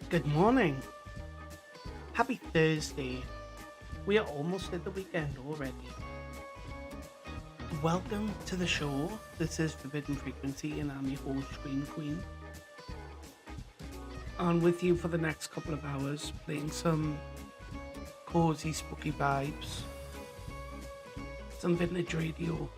Good morning. Happy Thursday. We are almost at the weekend already. Welcome to the show. This is Forbidden Frequency, and I'm your host, Scream Queen. And with you for the next couple of hours, playing some cozy, spooky vibes, some vintage radio.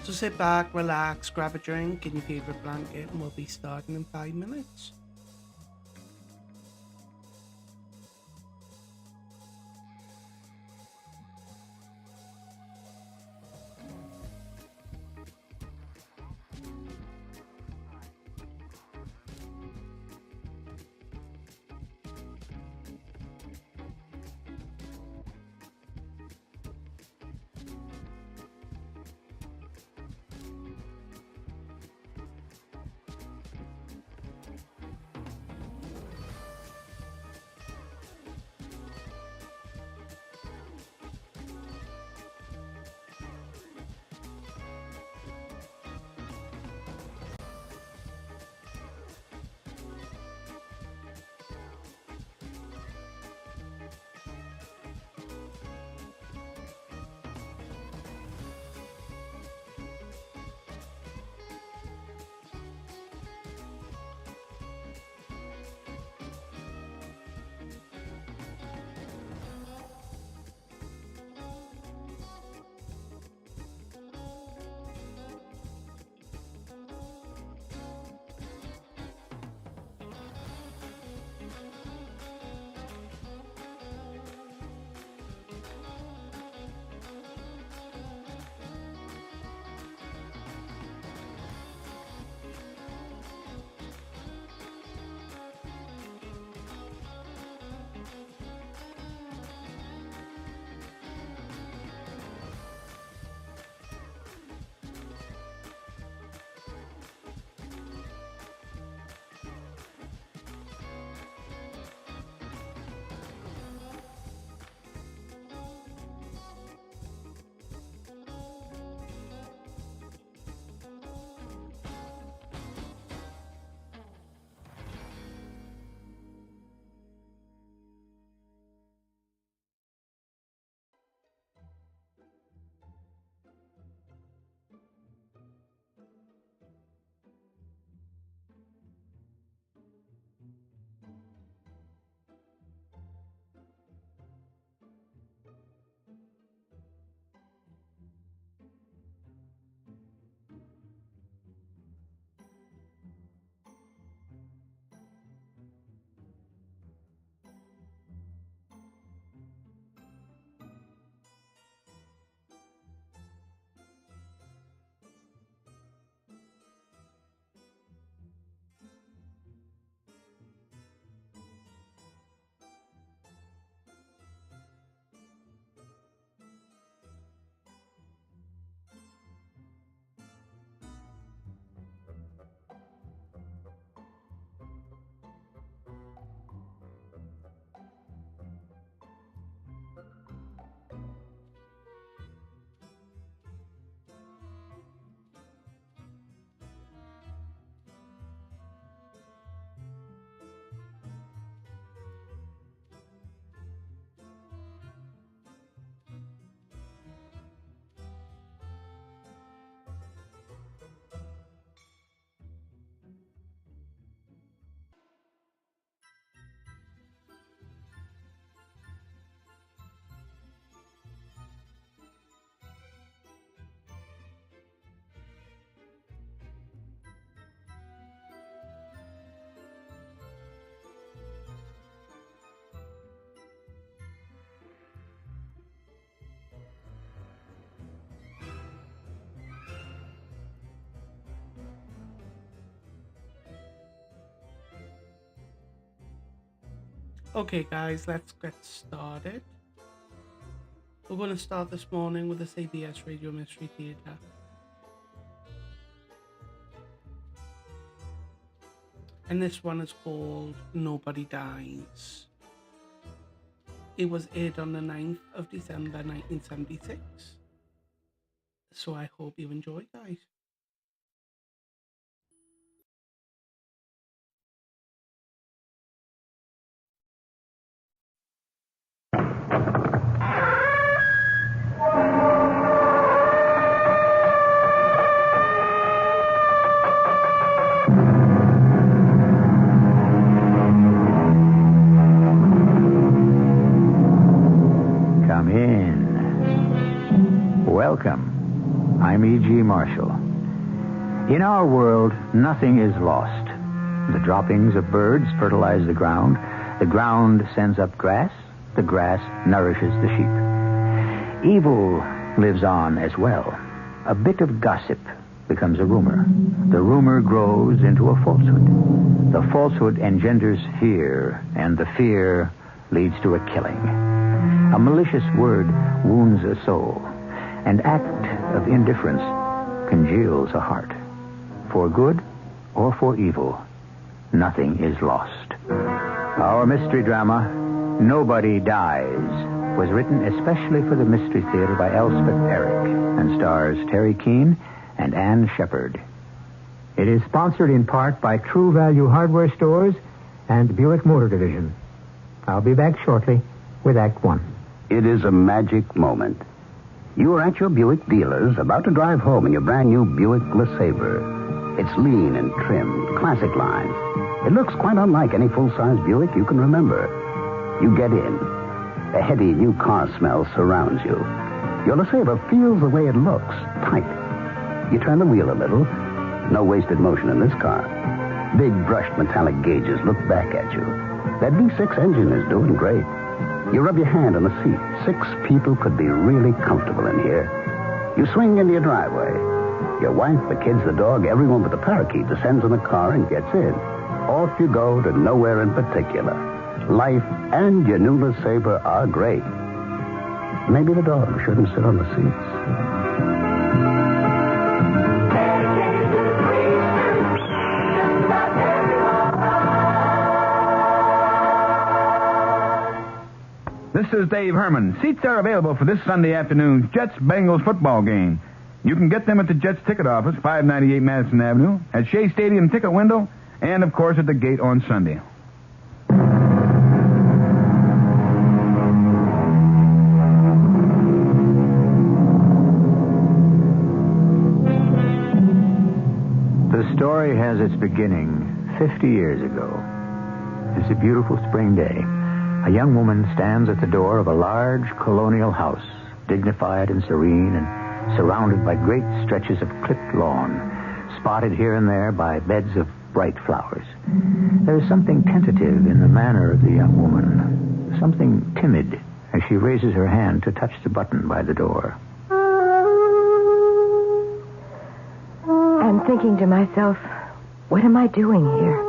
So sit back, relax, grab a drink and your favourite blanket, and we'll be starting in 5 minutes. Okay, guys, let's get started. We're going to start this morning with the CBS Radio Mystery Theatre. And this one is called Nobody Dies. It was aired on the 9th of December 1976. So I hope you enjoy, guys. Come in. Welcome. I'm E.G. Marshall. In our world, nothing is lost. The droppings of birds fertilize the ground sends up grass, the grass nourishes the sheep. Evil lives on as well. A bit of gossip becomes a rumor. The rumor grows into a falsehood. The falsehood engenders fear, and the fear leads to a killing. A malicious word wounds a soul. An act of indifference congeals a heart. For good or for evil, nothing is lost. Our mystery drama, Nobody Dies, was written especially for the Mystery Theater by Elspeth Eric and stars Terry Keane and Ann Shepard. It is sponsored in part by True Value Hardware Stores and Buick Motor Division. I'll be back shortly with Act One. It is a magic moment. You are at your Buick dealers, about to drive home in your brand new Buick LeSabre. It's lean and trim, classic line. It looks quite unlike any full-size Buick you can remember. You get in. A heady new car smell surrounds you. Your LeSabre feels the way it looks, tight. You turn the wheel a little. No wasted motion in this car. Big brushed metallic gauges look back at you. That V6 engine is doing great. You rub your hand on the seat. 6 people could be really comfortable in here. You swing into your driveway. Your wife, the kids, the dog, everyone but the parakeet descends in the car and gets in. Off you go to nowhere in particular. Life and your new LeSabre are great. Maybe the dog shouldn't sit on the seats. This is Dave Herman. Seats are available for this Sunday afternoon's Jets-Bengals football game. You can get them at the Jets ticket office, 598 Madison Avenue, at Shea Stadium ticket window, and, of course, at the gate on Sunday. The story has its beginning 50 years ago. It's a beautiful spring day. A young woman stands at the door of a large colonial house, dignified and serene and surrounded by great stretches of clipped lawn, spotted here and there by beds of bright flowers. There is something tentative in the manner of the young woman, something timid as she raises her hand to touch the button by the door. I'm thinking to myself, what am I doing here?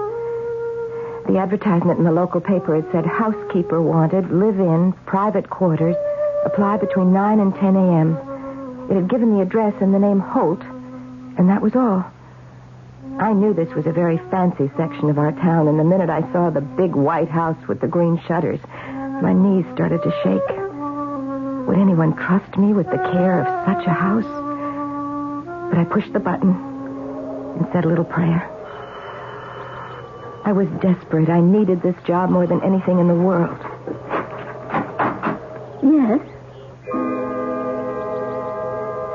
The advertisement in the local paper had said, housekeeper wanted, live-in, private quarters, apply between 9 and 10 a.m. It had given the address and the name Holt, and that was all. I knew this was a very fancy section of our town, and the minute I saw the big white house with the green shutters, my knees started to shake. Would anyone trust me with the care of such a house? But I pushed the button and said a little prayer. I was desperate. I needed this job more than anything in the world. Yes?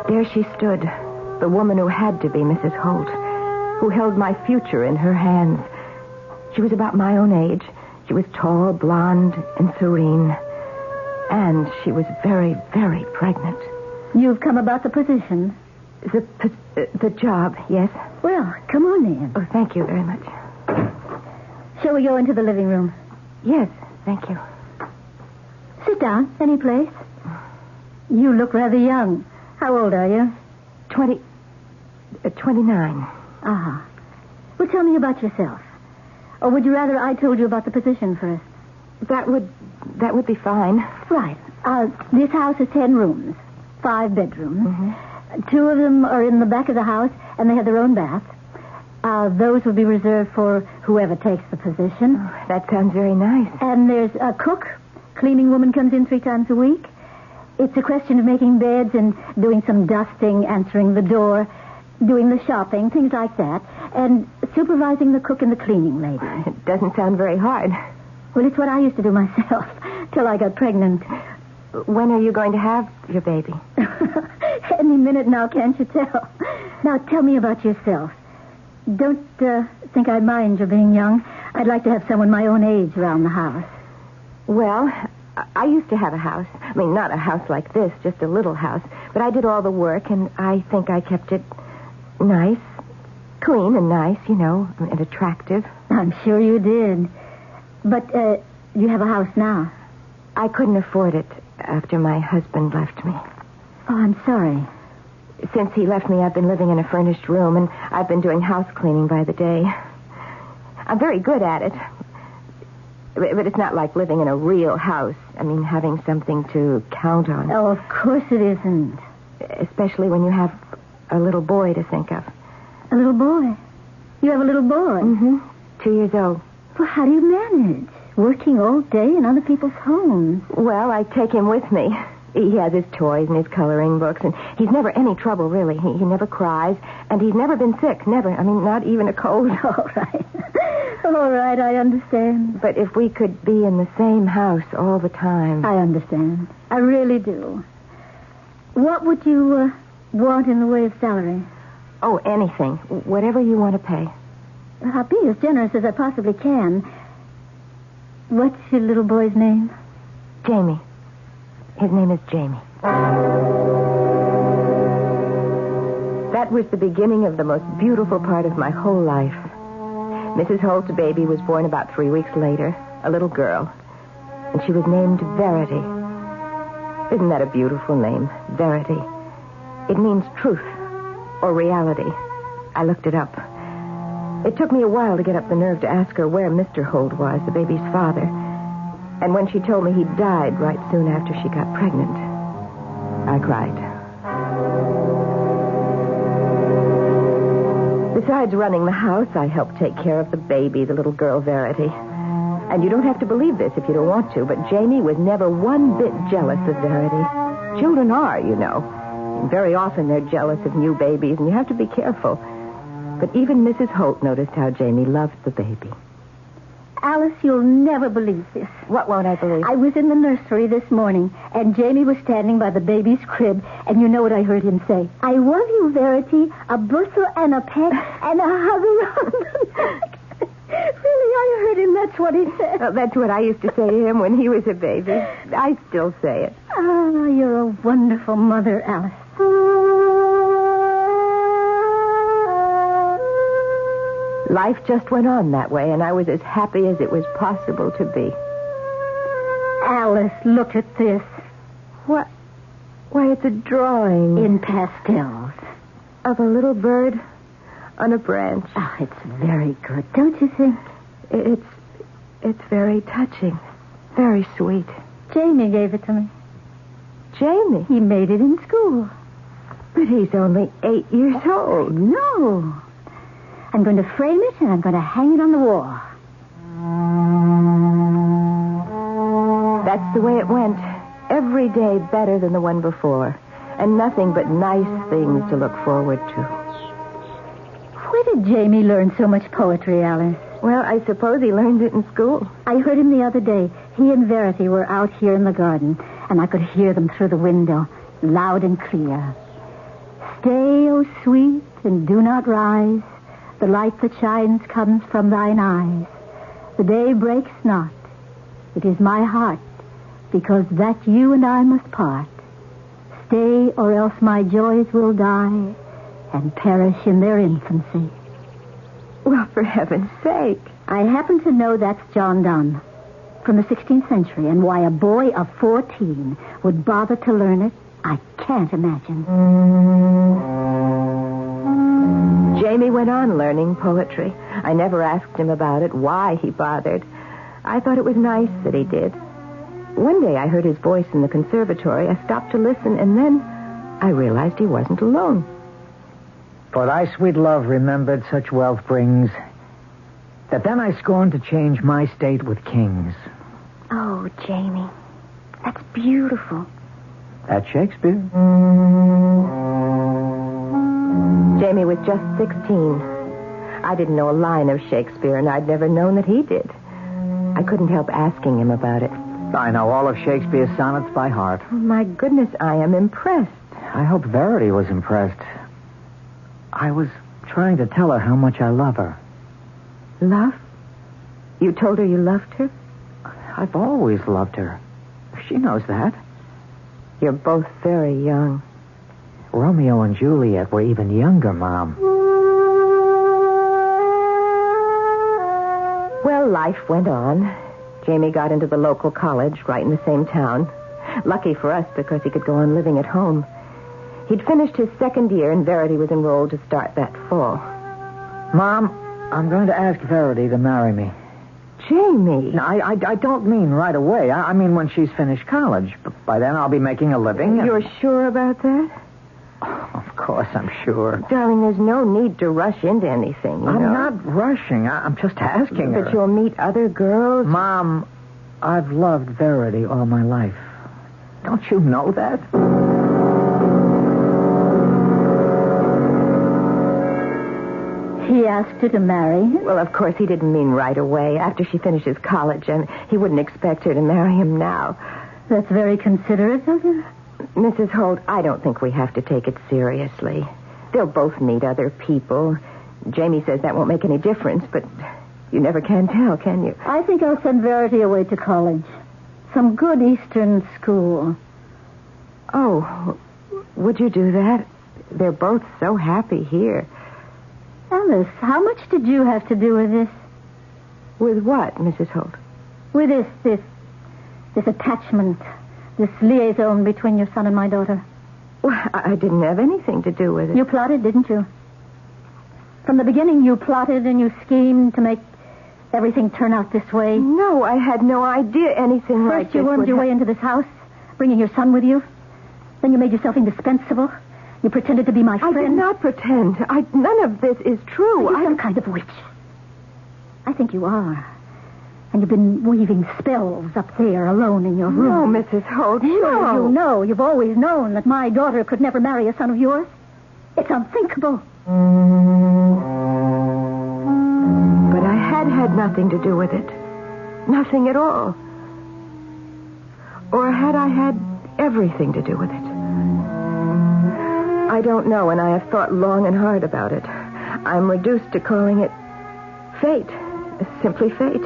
There she stood, the woman who had to be Mrs. Holt, who held my future in her hands. She was about my own age. She was tall, blonde, and serene. And she was very, very pregnant. You've come about the position? The job, yes. Well, come on in. Oh, thank you very much. Shall we go into the living room? Yes, thank you. Sit down. Any place? You look rather young. How old are you? 29. Ah. Well, tell me about yourself. Or would you rather I told you about the position first? That would be fine. Right. This house has 10 rooms, 5 bedrooms. Mm-hmm. 2 of them are in the back of the house, and they have their own bath. Those will be reserved for whoever takes the position. Oh, that sounds very nice. And there's a cook. Cleaning woman comes in 3 times a week. It's a question of making beds and doing some dusting, answering the door, doing the shopping, things like that, and supervising the cook and the cleaning lady. It doesn't sound very hard. Well, it's what I used to do myself till I got pregnant. When are you going to have your baby? Any minute now, can't you tell? Now, tell me about yourself. Don't think I mind your being young. I'd like to have someone my own age around the house. Well, I used to have a house. I mean, not a house like this, just a little house. But I did all the work, and I think I kept it nice, clean and nice, and attractive. I'm sure you did. But you have a house now. I couldn't afford it after my husband left me. Oh, I'm sorry. Since he left me, I've been living in a furnished room, and I've been doing house cleaning by the day. I'm very good at it. But it's not like living in a real house. I mean, having something to count on. Oh, of course it isn't. Especially when you have a little boy to think of. A little boy? You have a little boy? Mm-hmm. 2 years old. Well, how do you manage? Working all day in other people's homes. Well, I take him with me. He has his toys and his coloring books, and he's never any trouble, really. He never cries, and he's never been sick, never. I mean, not even a cold. All right. All right, I understand. But if we could be in the same house all the time... I understand. I really do. What would you want in the way of salary? Oh, anything. Whatever you want to pay. I'll be as generous as I possibly can. What's your little boy's name? Jamie. His name is Jamie. That was the beginning of the most beautiful part of my whole life. Mrs. Holt's baby was born about 3 weeks later, a little girl, and she was named Verity. Isn't that a beautiful name, Verity? It means truth or reality. I looked it up. It took me a while to get up the nerve to ask her where Mr. Holt was, the baby's father. And when she told me he'd died right soon after she got pregnant, I cried. Besides running the house, I helped take care of the baby, the little girl Verity. And you don't have to believe this if you don't want to, but Jamie was never one bit jealous of Verity. Children are, And very often they're jealous of new babies, and you have to be careful. But even Mrs. Holt noticed how Jamie loved the baby. Alice, you'll never believe this. What won't I believe? I was in the nursery this morning, and Jamie was standing by the baby's crib, and you know what I heard him say? I love you, Verity, a bustle and a peck and a hug around the neck. Really, I heard him. That's what he said. Well, that's what I used to say to him when he was a baby. I still say it. Oh, you're a wonderful mother, Alice. Life just went on that way, and I was as happy as it was possible to be. Alice, look at this. What? Why, it's a drawing. In pastels. Of a little bird on a branch. Oh, it's very good, don't you think? It's very touching. Very sweet. Jamie gave it to me. Jamie? He made it in school. But he's only 8 years old. No. I'm going to frame it, and I'm going to hang it on the wall. That's the way it went. Every day better than the one before. And nothing but nice things to look forward to. Where did Jamie learn so much poetry, Alice? Well, I suppose he learned it in school. I heard him the other day. He and Verity were out here in the garden, and I could hear them through the window, loud and clear. Stay, O sweet, and do not rise. The light that shines comes from thine eyes. The day breaks not. It is my heart, because that you and I must part. Stay, or else my joys will die and perish in their infancy. Well, for heaven's sake. I happen to know that's John Donne from the 16th century, and why a boy of 14 would bother to learn it, I can't imagine. Jamie went on learning poetry. I never asked him about it, why he bothered. I thought it was nice that he did. One day I heard his voice in the conservatory. I stopped to listen, and then I realized he wasn't alone. For thy sweet love remembered such wealth brings, that then I scorned to change my state with kings. Oh, Jamie, that's beautiful. That's Shakespeare. Jamie was just 16. I didn't know a line of Shakespeare, and I'd never known that he did. I couldn't help asking him about it. I know all of Shakespeare's sonnets by heart. Oh, my goodness, I am impressed. I hope Verity was impressed. I was trying to tell her how much I love her. Love? You told her you loved her? I've always loved her. She knows that. You're both very young. Romeo and Juliet were even younger, Mom. Well, life went on. Jamie got into the local college right in the same town. Lucky for us because he could go on living at home. He'd finished his second year and Verity was enrolled to start that fall. Mom, I'm going to ask Verity to marry me. Jamie! No, I don't mean right away. I mean when she's finished college. But by then I'll be making a living. You're sure about that? Oh, of course, I'm sure. Darling, there's no need to rush into anything, I'm know. not rushing. I'm just asking her. But you'll meet other girls. Mom, I've loved Verity all my life. Don't you know that? He asked her to marry him? Well, of course, he didn't mean right away, after she finishes college, and he wouldn't expect her to marry him now. That's very considerate of you. Mrs. Holt, I don't think we have to take it seriously. They'll both meet other people. Jamie says that won't make any difference, but you never can tell, can you? I think I'll send Verity away to college. Some good Eastern school. Oh, would you do that? They're both so happy here. Alice, how much did you have to do with this? With what, Mrs. Holt? With this attachment, this liaison between your son and my daughter? Well, I didn't have anything to do with it. You plotted, didn't you? From the beginning, you plotted and you schemed to make everything turn out this way. No, I had no idea anything like First, this you wormed your way into this house, bringing your son with you. Then you made yourself indispensable. You pretended to be my friend. I did not pretend. None of this is true. Are you some kind of witch? I think you are. And you've been weaving spells up there alone in your room. No, Mrs. Holt. Sure, No. you know. You've always known that my daughter could never marry a son of yours. It's unthinkable. But I had nothing to do with it. Nothing at all. Or had I had everything to do with it? I don't know, and I have thought long and hard about it. I'm reduced to calling it fate. Simply fate.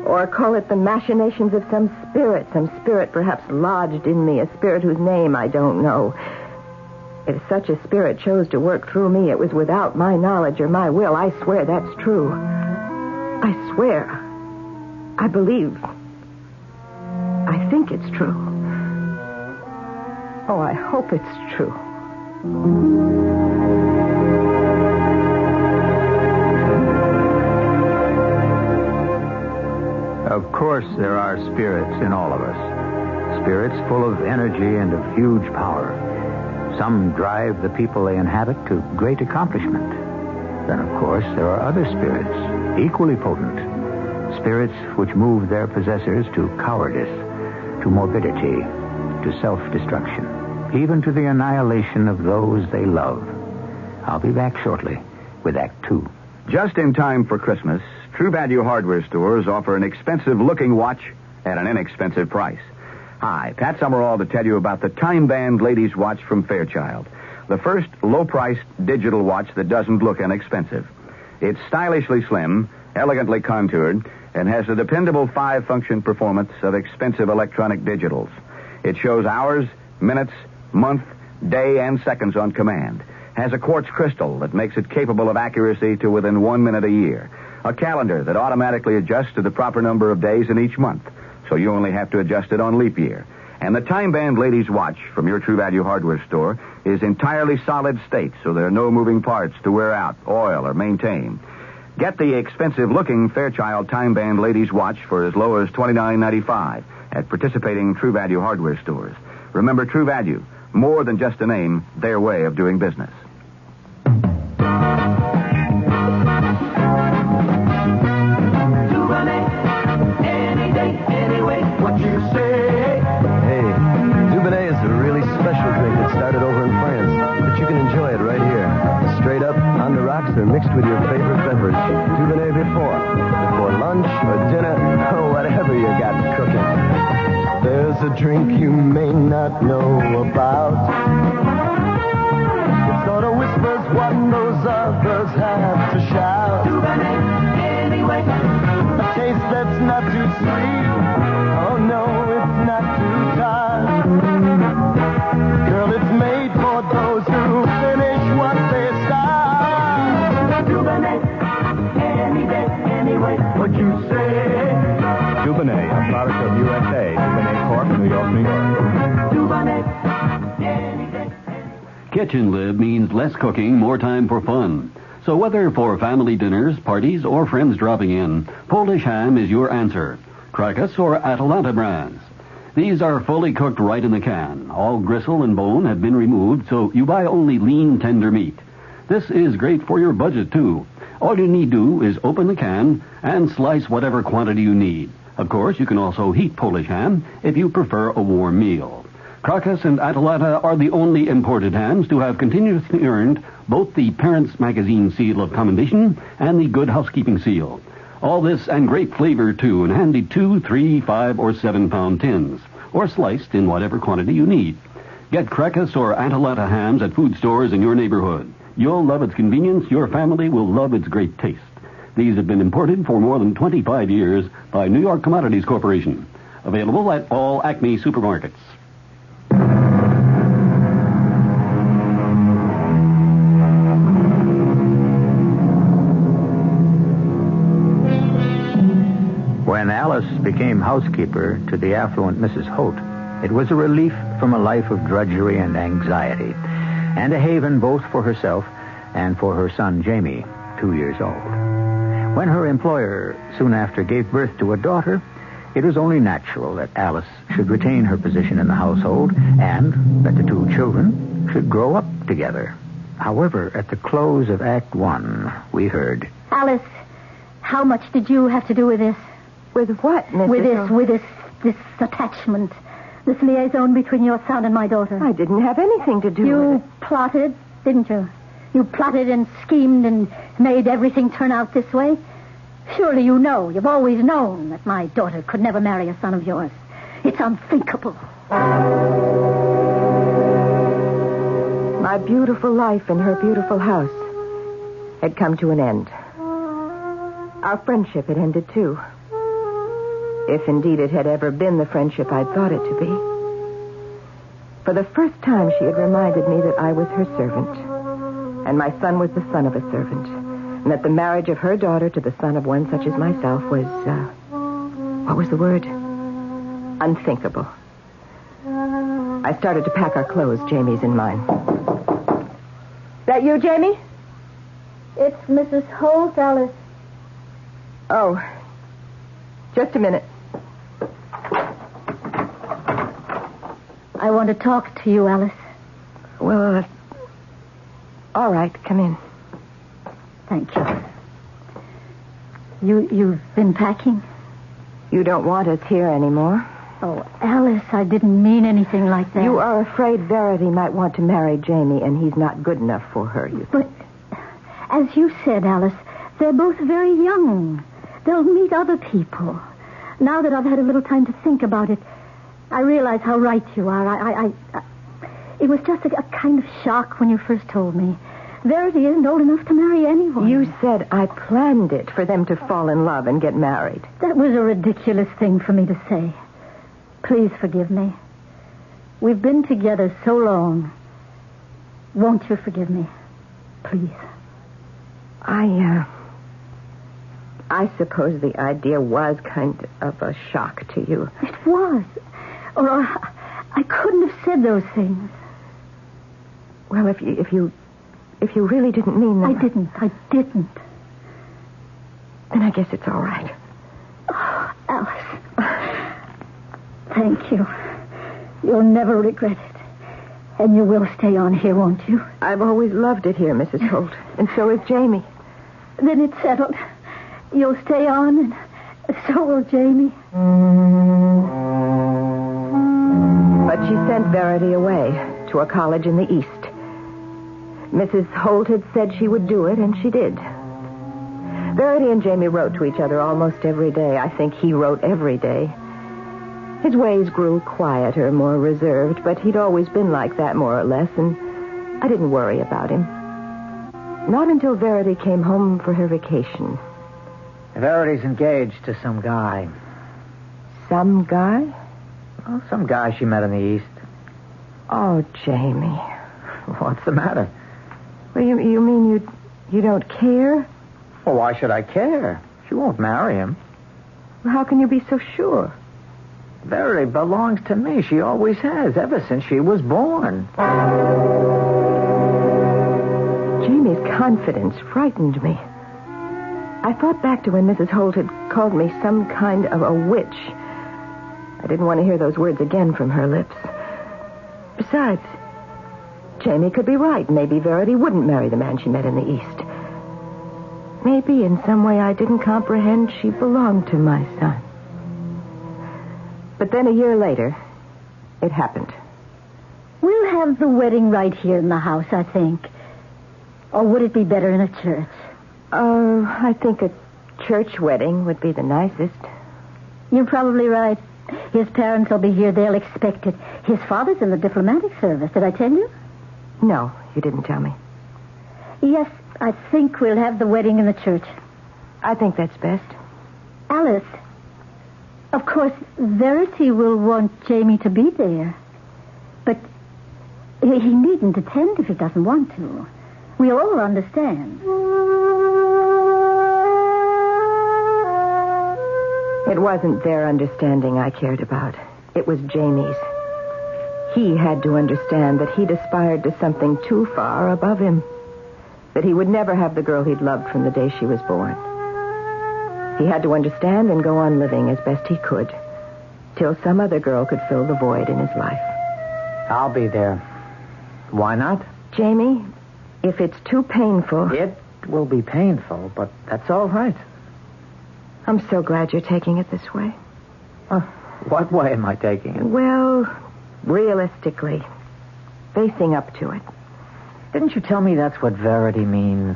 Or call it the machinations of some spirit perhaps lodged in me, a spirit whose name I don't know. If such a spirit chose to work through me, it was without my knowledge or my will. I swear that's true. I swear. I believe. I think it's true. Oh, I hope it's true. Of course, there are spirits in all of us. Spirits full of energy and of huge power. Some drive the people they inhabit to great accomplishment. Then, of course, there are other spirits, equally potent. Spirits which move their possessors to cowardice, to morbidity, to self-destruction, even to the annihilation of those they love. I'll be back shortly with Act 2. Just in time for Christmas, True Value hardware stores offer an expensive-looking watch at an inexpensive price. Hi, Pat Summerall to tell you about the Time Band Ladies Watch from Fairchild, the first low-priced digital watch that doesn't look inexpensive. It's stylishly slim, elegantly contoured, and has the dependable 5-function performance of expensive electronic digitals. It shows hours, minutes, month, day, and seconds on command. Has a quartz crystal that makes it capable of accuracy to within 1 minute a year. A calendar that automatically adjusts to the proper number of days in each month, so you only have to adjust it on leap year. And the Time Band Ladies Watch from your True Value hardware store is entirely solid state, so there are no moving parts to wear out, oil, or maintain. Get the expensive-looking Fairchild Time Band Ladies Watch for as low as $29.95 at participating True Value hardware stores. Remember, True Value, more than just a name, their way of doing business. Or mixed with your favorite beverage. Dubonnet before lunch or dinner or whatever you got cooking. There's a drink you may not know about. It sort of whispers what those others have to shout. Dubonnet anyway. A taste that's not too sweet. Oh no, it's not. Kitchen lib means less cooking, more time for fun. So whether for family dinners, parties, or friends dropping in, Polish ham is your answer. Krakus or Atalanta brands. These are fully cooked right in the can. All gristle and bone have been removed, so you buy only lean, tender meat. This is great for your budget, too. All you need do is open the can and slice whatever quantity you need. Of course, you can also heat Polish ham if you prefer a warm meal. Krakus and Atalanta are the only imported hams to have continuously earned both the Parents Magazine seal of commendation and the Good Housekeeping seal. All this and great flavor, too, in handy 2, 3, 5, or 7-pound tins, or sliced in whatever quantity you need. Get Krakus or Atalanta hams at food stores in your neighborhood. You'll love its convenience. Your family will love its great taste. These have been imported for more than 25 years by New York Commodities Corporation. Available at all Acme supermarkets. When Alice became housekeeper to the affluent Mrs. Holt, it was a relief from a life of drudgery and anxiety, and a haven both for herself and for her son Jamie, 2 years old. When her employer soon after gave birth to a daughter, it was only natural that Alice should retain her position in the household and that the two children should grow up together. However, at the close of Act 1, we heard... Alice, how much did you have to do with this? With what, Mrs. With this attachment, this liaison between your son and my daughter? I didn't have anything to do with it. You plotted, didn't you? You plotted and schemed and made everything turn out this way? Surely you know, you've always known that my daughter could never marry a son of yours. It's unthinkable. My beautiful life in her beautiful house had come to an end. Our friendship had ended, too. If indeed it had ever been the friendship I'd thought it to be. For the first time, she had reminded me that I was her servant, and my son was the son of a servant, and that the marriage of her daughter to the son of one such as myself was, what was the word? Unthinkable. I started to pack our clothes, Jamie's and mine. That you, Jamie? It's Mrs. Holt, Alice. Oh, just a minute. I want to talk to you, Alice. Well, all right, come in. Thank you. You've been packing? You don't want us here anymore. Oh, Alice, I didn't mean anything like that. You are afraid Verity might want to marry Jamie, and he's not good enough for her, you think. But, as you said, Alice, they're both very young. They'll meet other people. Now that I've had a little time to think about it, I realize how right you are. It was just a kind of shock when you first told me. Verity isn't old enough to marry anyone. You said I planned it for them to fall in love and get married. That was a ridiculous thing for me to say. Please forgive me. We've been together so long. Won't you forgive me? Please. I suppose the idea was kind of a shock to you. It was. Or I couldn't have said those things. Well, if you really didn't mean them... I didn't. Then I guess it's all right. Oh, Alice. Thank you. You'll never regret it. And you will stay on here, won't you? I've always loved it here, Mrs. Holt. And so has Jamie. Then it's settled. You'll stay on, and so will Jamie. But she sent Verity away to a college in the East. Mrs. Holt had said she would do it, and she did. Verity and Jamie wrote to each other almost every day. I think he wrote every day. His ways grew quieter, more reserved, but he'd always been like that, more or less, and I didn't worry about him. Not until Verity came home for her vacation. Verity's engaged to some guy. Some guy? Oh, some guy she met in the East. Oh, Jamie. What's the matter? Well, you mean you don't care? Well, why should I care? She won't marry him. Well, how can you be so sure? Verity belongs to me. She always has, ever since she was born. Jamie's confidence frightened me. I thought back to when Mrs. Holt had called me some kind of a witch. I didn't want to hear those words again from her lips. Besides, Jamie could be right. Maybe Verity wouldn't marry the man she met in the East. Maybe in some way I didn't comprehend she belonged to my son. But then a year later, it happened. We'll have the wedding right here in the house, I think. Or would it be better in a church? I think a church wedding would be the nicest. You're probably right. His parents will be here. They'll expect it. His father's in the diplomatic service. Did I tell you? No, you didn't tell me. Yes, I think we'll have the wedding in the church. I think that's best. Alice, of course, Verity will want Jamie to be there. But he needn't attend if he doesn't want to. We all understand. It wasn't their understanding I cared about. It was Jamie's. He had to understand that he'd aspired to something too far above him. That he would never have the girl he'd loved from the day she was born. He had to understand and go on living as best he could, till some other girl could fill the void in his life. I'll be there. Why not? Jamie, if it's too painful... It will be painful, but that's all right. I'm so glad you're taking it this way. What way am I taking it? Well, realistically, facing up to it. Didn't you tell me that's what Verity means?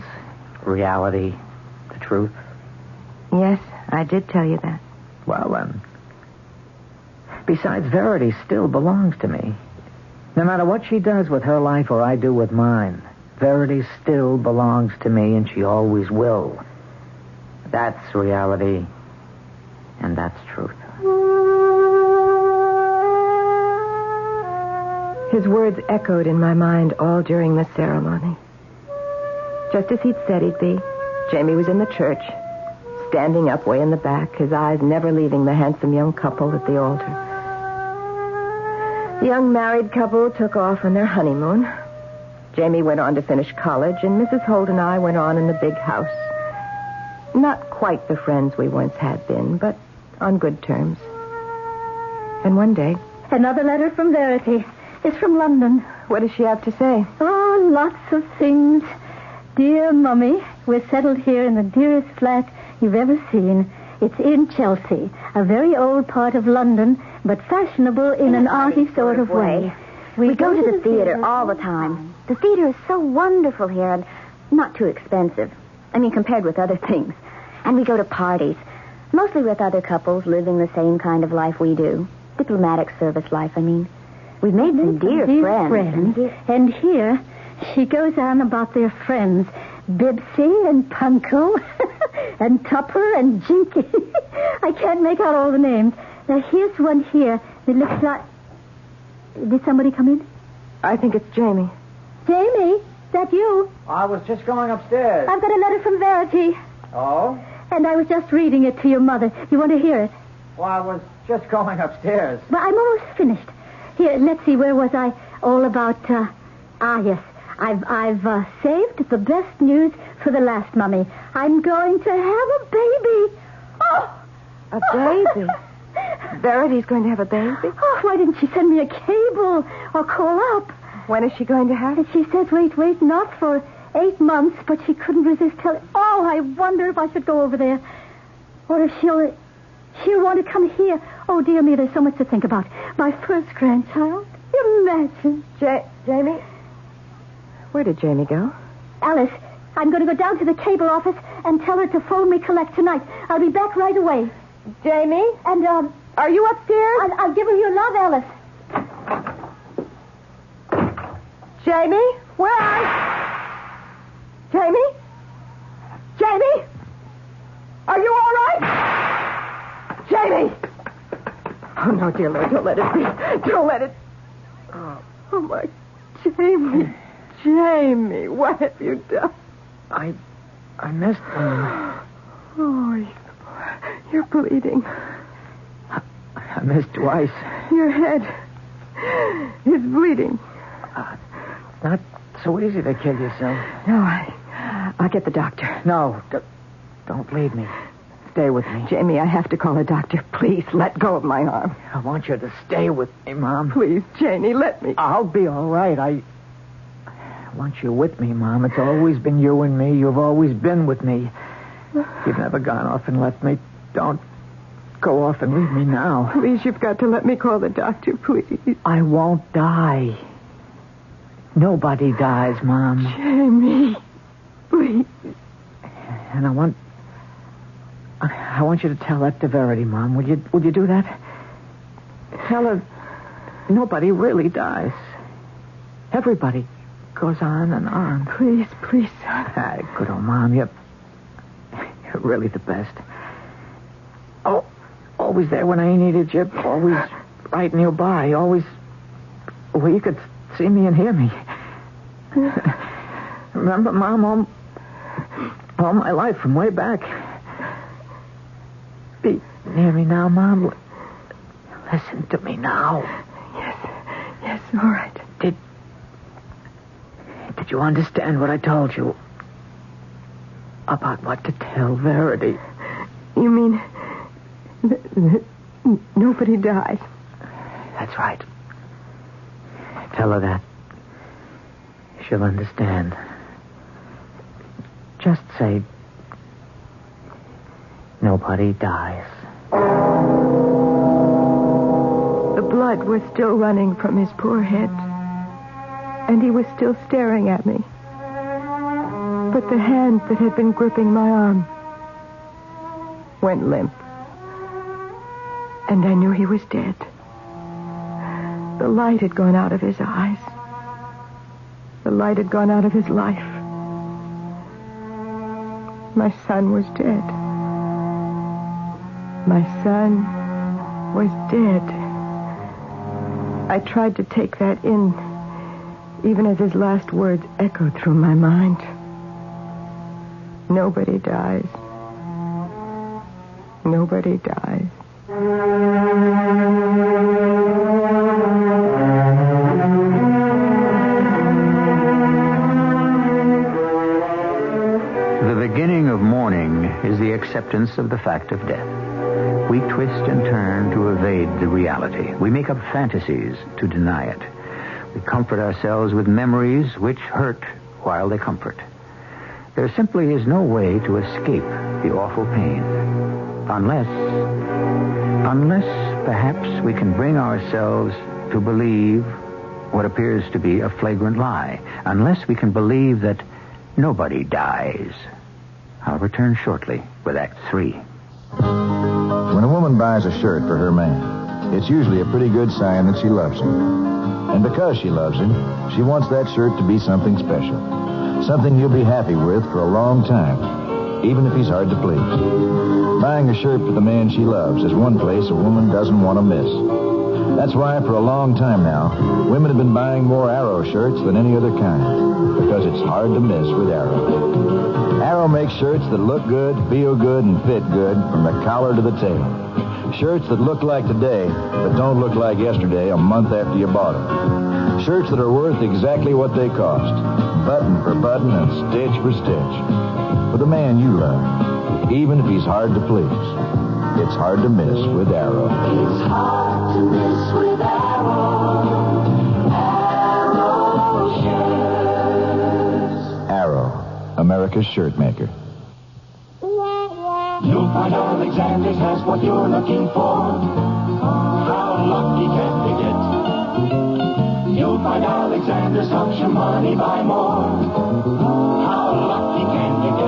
Reality, the truth? Yes, I did tell you that. Well, then. Besides, Verity still belongs to me. No matter what she does with her life or I do with mine, Verity still belongs to me, and she always will. That's reality, and that's truth. His words echoed in my mind all during the ceremony. Just as he'd said he'd be, Jamie was in the church, standing up way in the back, his eyes never leaving the handsome young couple at the altar. The young married couple took off on their honeymoon. Jamie went on to finish college, and Mrs. Holt and I went on in the big house. Not quite the friends we once had been, but on good terms. And one day... Another letter from Verity. It's from London. What does she have to say? Oh, lots of things. Dear Mummy, we're settled here in the dearest flat you've ever seen. It's in Chelsea, a very old part of London, but fashionable in an arty sort of way. We go to the theater all the time. The theater is so wonderful here and not too expensive. I mean, compared with other things. And we go to parties, mostly with other couples living the same kind of life we do. Diplomatic service life, I mean. We've made some dear friends. And here, she goes on about their friends. Bibsy and Punko and Tupper and Jinky. I can't make out all the names. Now, here's one here that looks like... Did somebody come in? I think it's Jamie. Jamie, is that you? I was just going upstairs. I've got a letter from Verity. Oh? And I was just reading it to your mother. You want to hear it? Well, I was just going upstairs. Well, I'm almost finished. Here, let's see, where was I? All about, yes. I've saved the best news for the last, Mummy. I'm going to have a baby. Oh! A baby? Verity's going to have a baby? Oh, why didn't she send me a cable or call up? When is she going to have it? She said, wait, not for 8 months, but she couldn't resist telling... Oh, I wonder if I should go over there. Or if she'll want to come here. Oh, dear me, there's so much to think about. My first grandchild. Imagine. Jamie? Where did Jamie go? Alice, I'm going to go down to the cable office and tell her to phone me collect tonight. I'll be back right away. Jamie? And, are you upstairs? I'll give her your love, Alice. Jamie? Where are you? Jamie? Jamie? Are you all right? Jamie! Oh, no, dear Lord, don't let it be. Don't let it... Oh, my... Jamie. Jamie, what have you done? I missed them. Oh, you're bleeding. I missed twice. Your head is bleeding. Not so easy to kill yourself. No, I'll get the doctor. No, don't leave me. Stay with me. Jamie, I have to call a doctor. Please, let go of my arm. I want you to stay with me, Mom. Please, Janie, let me. I'll be all right. I want you with me, Mom. It's always been you and me. You've always been with me. You've never gone off and left me. Don't go off and leave me now. Please, you've got to let me call the doctor, please. I won't die. Nobody dies, Mom. Jamie, please. And I want you to tell that to Verity, Mom. Will you do that? Tell her nobody really dies. Everybody goes on and on. Please, please. Good old Mom. You're really the best. Oh, always there when I needed you. Always right nearby. Always where you could see me and hear me. Remember, Mom, all my life from way back. Be near me now, Mom. Listen to me now. Yes, all right. Did you understand what I told you? About what to tell Verity? You mean nobody dies? That's right. Tell her that. She'll understand. Just say, nobody dies. The blood was still running from his poor head, and he was still staring at me. But the hand that had been gripping my arm went limp, and I knew he was dead. The light had gone out of his eyes. The light had gone out of his life. My son was dead. My son was dead. I tried to take that in, even as his last words echoed through my mind. Nobody dies. Nobody dies. The beginning of mourning is the acceptance of the fact of death. We twist and turn to evade the reality. We make up fantasies to deny it. We comfort ourselves with memories which hurt while they comfort. There simply is no way to escape the awful pain. Unless perhaps we can bring ourselves to believe what appears to be a flagrant lie. Unless we can believe that nobody dies. I'll return shortly with Act 3. When a woman buys a shirt for her man, it's usually a pretty good sign that she loves him. And because she loves him, she wants that shirt to be something special. Something you'll be happy with for a long time, even if he's hard to please. Buying a shirt for the man she loves is one place a woman doesn't want to miss. That's why for a long time now, women have been buying more Arrow shirts than any other kind, because it's hard to miss with Arrow. Arrow makes shirts that look good, feel good, and fit good from the collar to the tail. Shirts that look like today, but don't look like yesterday a month after you bought them. Shirts that are worth exactly what they cost, button for button and stitch for stitch. For the man you love, even if he's hard to please. It's hard to miss with Arrow. It's hard to miss with Arrow. Arrow shirts. Arrow, America's shirt maker. You'll find Alexander's has what you're looking for. How lucky can you get? You'll find Alexander's helps your money buy more. How lucky can you get?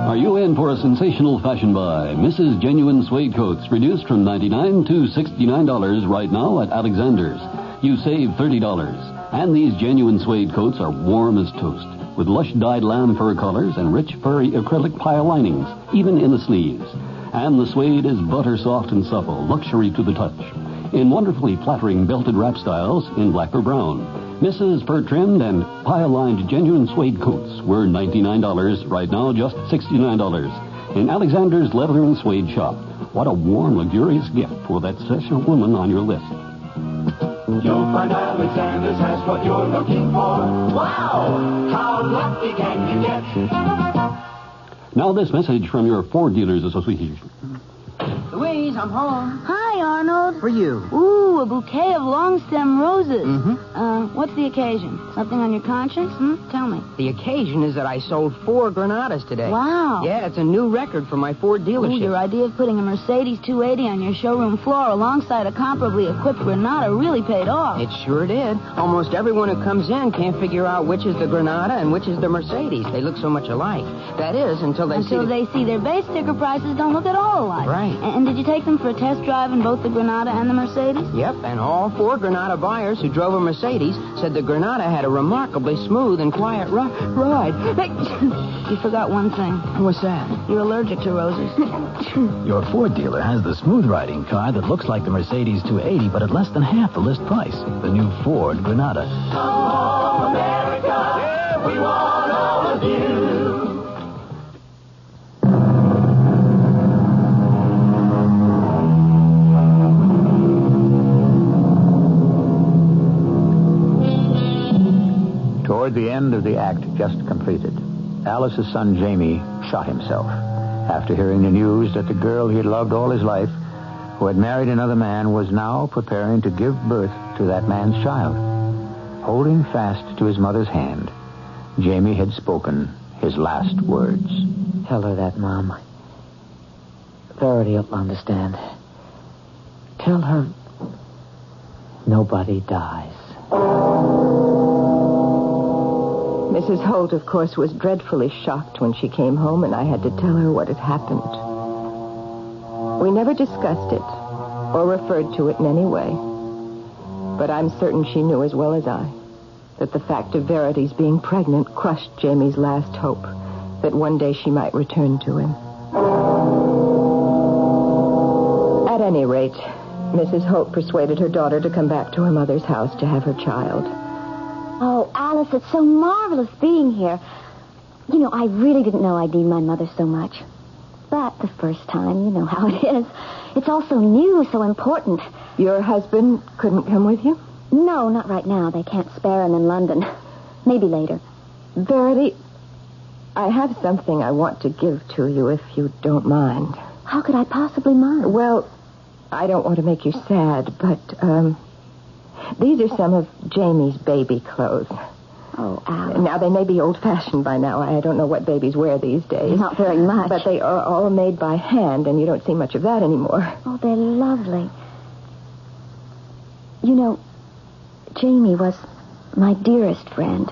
Are you in for a sensational fashion buy? Mrs. Genuine Suede Coats reduced from $99 to $69 right now at Alexander's. You save $30. And these genuine suede coats are warm as toast, with lush dyed lamb fur colors and rich furry acrylic pile linings, even in the sleeves. And the suede is butter soft and supple, luxury to the touch. In wonderfully flattering belted wrap styles in black or brown. Mrs. Fur-trimmed and pile-lined genuine suede coats were $99, right now just $69. In Alexander's Leather and Suede Shop. What a warm, luxurious gift for that special woman on your list. You'll find Alexander's has what you're looking for. wow, how lucky can you get? Now this message from your Ford Dealers Association. Louise, I'm home. Hi, Arnold. For you. Ooh, a bouquet of long-stem roses. Mm-hmm. What's the occasion? Something on your conscience? Tell me. The occasion is that I sold 4 Granadas today. Wow. Yeah, it's a new record for my Ford dealership. Ooh, your idea of putting a Mercedes 280 on your showroom floor alongside a comparably equipped Granada really paid off. It sure did. Almost everyone who comes in can't figure out which is the Granada and which is the Mercedes. They look so much alike. That is, until they see their base sticker prices don't look at all alike. Right. And did you take them for a test drive in both the Granada and the Mercedes? Yep, and all 4 Granada buyers who drove a Mercedes said the Granada had a remarkably smooth and quiet ride. You forgot one thing. What's that? You're allergic to roses. Your Ford dealer has the smooth riding car that looks like the Mercedes 280, but at less than half the list price. The new Ford Granada. Oh, America, yeah, we want all of you. Toward the end of the act just completed, Alice's son Jamie shot himself after hearing the news that the girl he had loved all his life, who had married another man, was now preparing to give birth to that man's child. Holding fast to his mother's hand, Jamie had spoken his last words. Tell her that, Mom. Verity will understand. Tell her nobody dies. Mrs. Holt, of course, was dreadfully shocked when she came home, and I had to tell her what had happened. We never discussed it or referred to it in any way. But I'm certain she knew as well as I that the fact of Verity's being pregnant crushed Jamie's last hope that one day she might return to him. At any rate, Mrs. Holt persuaded her daughter to come back to her mother's house to have her child. Oh, Alice, it's so marvelous being here. You know, I really didn't know I'd need my mother so much. But the first time, you know how it is. It's all so new, so important. Your husband couldn't come with you? No, not right now. They can't spare him in London. Maybe later. Verity, I have something I want to give to you, if you don't mind. How could I possibly mind? Well, I don't want to make you sad, but, these are some of Jamie's baby clothes. Oh, Alice. Now, they may be old-fashioned by now. I don't know what babies wear these days. Not very much. But they are all made by hand, and you don't see much of that anymore. Oh, they're lovely. You know, Jamie was my dearest friend.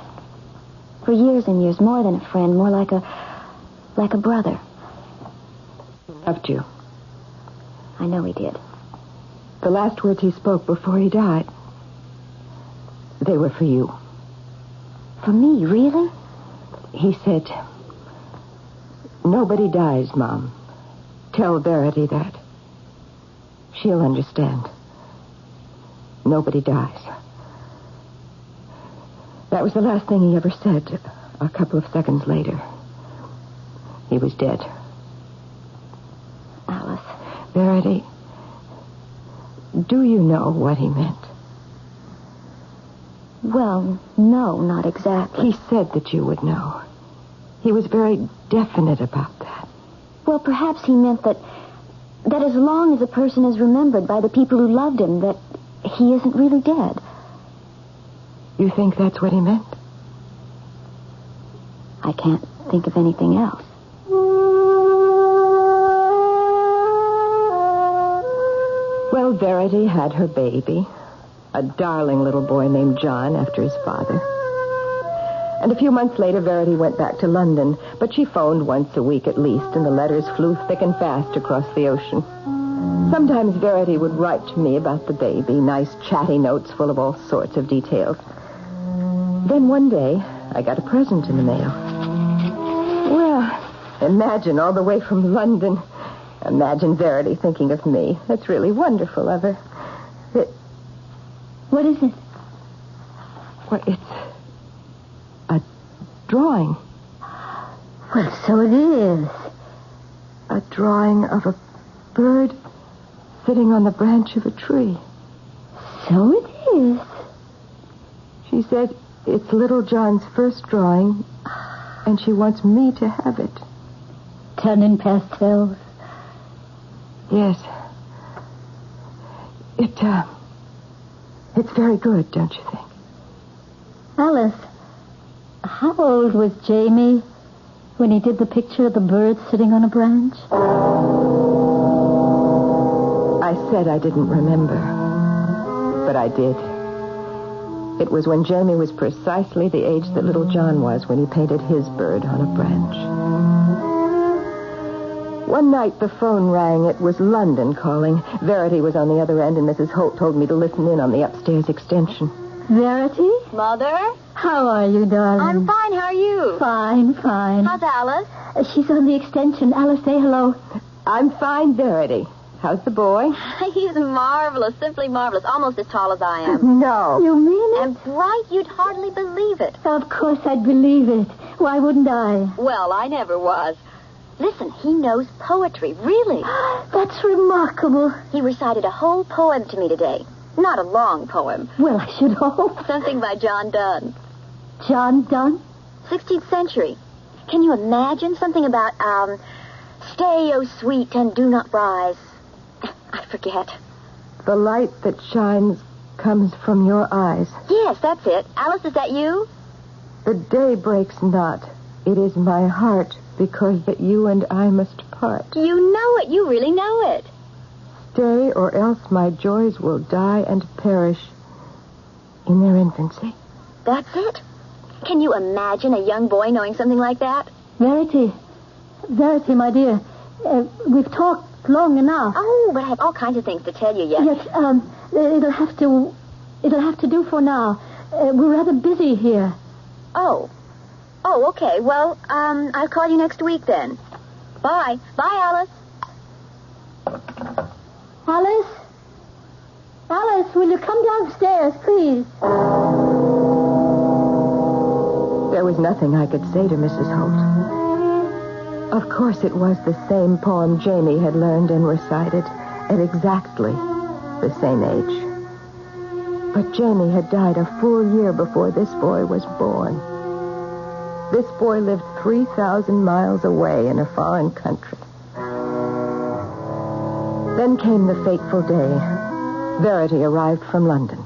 For years and years, more than a friend, more like a brother. Loved you. I know he did. The last words he spoke before he died, they were for you. For me, really? He said, "Nobody dies, Mom. Tell Verity that. She'll understand. Nobody dies." That was the last thing he ever said. A couple of seconds later, he was dead. Alice. Verity, do you know what he meant? Well, no, not exactly. He said that you would know. He was very definite about that. Well, perhaps he meant that as long as a person is remembered by the people who loved him, that he isn't really dead. You think that's what he meant? I can't think of anything else. Well, Verity had her baby. A darling little boy named John, after his father. And a few months later, Verity went back to London, but she phoned once a week at least, and the letters flew thick and fast across the ocean. Sometimes Verity would write to me about the baby, nice chatty notes full of all sorts of details. Then one day, I got a present in the mail. Well, imagine all the way from London. Imagine Verity thinking of me. That's really wonderful of her. What is it? Well, it's a drawing. Well, so it is. A drawing of a bird sitting on the branch of a tree. So it is. She said It's little John's first drawing, and she wants me to have it. Done in pastels. Yes. It's very good, don't you think? Alice, how old was Jamie when he did the picture of the bird sitting on a branch? I said I didn't remember, but I did. It was when Jamie was precisely the age that little John was when he painted his bird on a branch. One night the phone rang. It was London calling. Verity was on the other end, and Mrs. Holt told me to listen in on the upstairs extension. Verity? Mother? How are you, darling? I'm fine. How are you? Fine, fine. How's Alice? She's on the extension. Alice, say hello. I'm fine, Verity. How's the boy? He's marvelous, simply marvelous, almost as tall as I am. No. You mean it? And bright, you'd hardly believe it. Of course I'd believe it. Why wouldn't I? Well, I never was. Listen, he knows poetry, really. That's remarkable. He recited a whole poem to me today. Not a long poem. Well, I should hope. Something by John Donne. John Donne? 16th century. Can you imagine something about, stay, oh sweet, and do not rise? I forget. The light that shines comes from your eyes. Yes, that's it. Alice, is that you? The day breaks not. It is my heart, because that you and I must part. You know it. You really know it. Stay, or else my joys will die and perish in their infancy. That's it? Can you imagine a young boy knowing something like that? Verity, my dear, we've talked long enough. Oh, but I have all kinds of things to tell you yet. Yes, it'll have to do for now. We're rather busy here. Oh, okay. Well, I'll call you next week then. Bye. Bye, Alice. Alice, will you come downstairs, please? There was nothing I could say to Mrs. Holt. Of course, it was the same poem Jamie had learned and recited at exactly the same age. But Jamie had died a full year before this boy was born. This boy lived 3,000 miles away in a foreign country. Then came the fateful day. Verity arrived from London.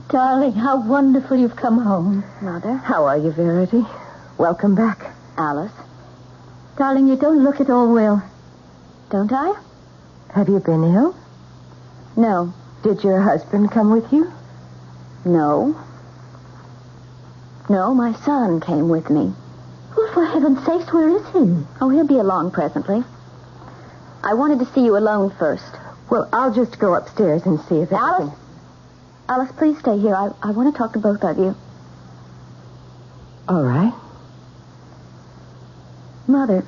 Darling, how wonderful you've come home. Mother? How are you, Verity? Welcome back. Alice? Darling, you don't look at all well. Don't I? Have you been ill? No. Did your husband come with you? No. No, my son came with me. Well, for heaven's sakes, where is he? Oh, he'll be along presently. I wanted to see you alone first. Well, I'll just go upstairs and see if everything... Alice, please stay here. I want to talk to both of you. All right. Mother,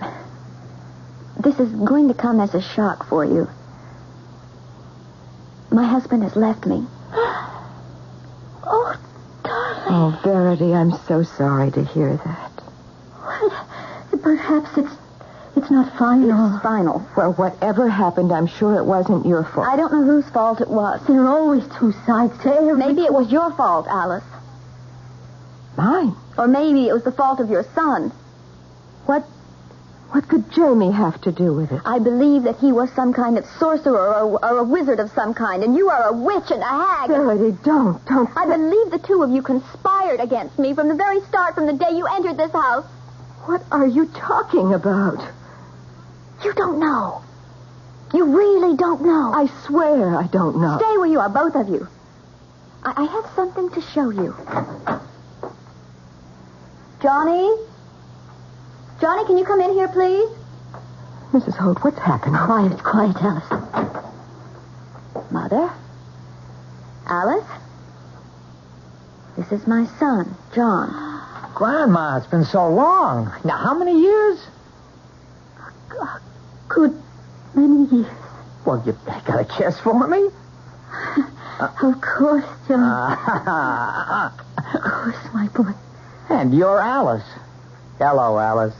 this is going to come as a shock for you. My husband has left me. Oh, darling. Oh, Verity, I'm so sorry to hear that. Well, perhaps it's not final. It's final. Well, whatever happened, I'm sure it wasn't your fault. I don't know whose fault it was. There are always two sides to every... Maybe it was your fault, Alice. Mine? Or maybe it was the fault of your son. What could Jamie have to do with it? I believe that he was some kind of sorcerer or a wizard of some kind, and you are a witch and a hag. Verity, don't. I believe the two of you conspired against me from the very start, from the day you entered this house. What are you talking about? You don't know. You really don't know. I swear I don't know. Stay where you are, both of you. I have something to show you. Johnny? Johnny, can you come in here, please? Mrs. Holt, what's happened? Quiet, Alice. Mother? Alice? This is my son, John. Grandma, it's been so long. Now, how many years? Good many years. Well, you got a kiss for me? Of course, John. Of course, my boy. And you're Alice. Hello, Alice.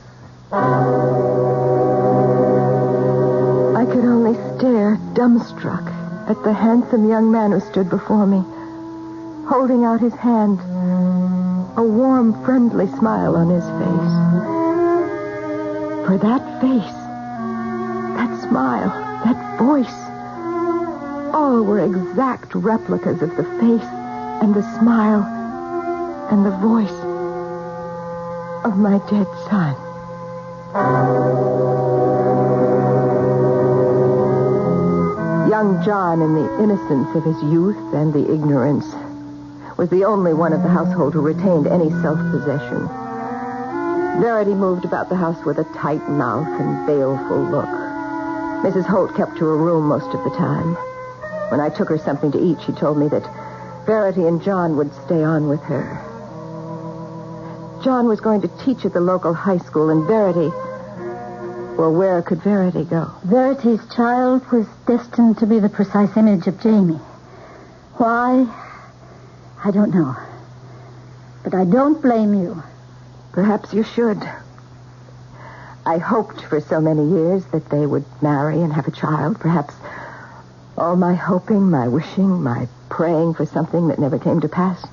I could only stare, dumbstruck, at the handsome young man who stood before me, holding out his hand. a warm, friendly smile on his face. For that face, that smile, that voice, all were exact replicas of the face and the smile and the voice of my dead son. Young John, in the innocence of his youth and the ignorance, was the only one of the household who retained any self-possession. Verity moved about the house with a tight mouth and baleful look. Mrs. Holt kept to her room most of the time. When I took her something to eat, she told me that Verity and John would stay on with her. John was going to teach at the local high school, and Verity... Well, where could Verity go? Verity's child was destined to be the precise image of Jamie. Why? I don't know. But I don't blame you. Perhaps you should. I hoped for so many years that they would marry and have a child. Perhaps all my hoping, my wishing, my praying for something that never came to pass.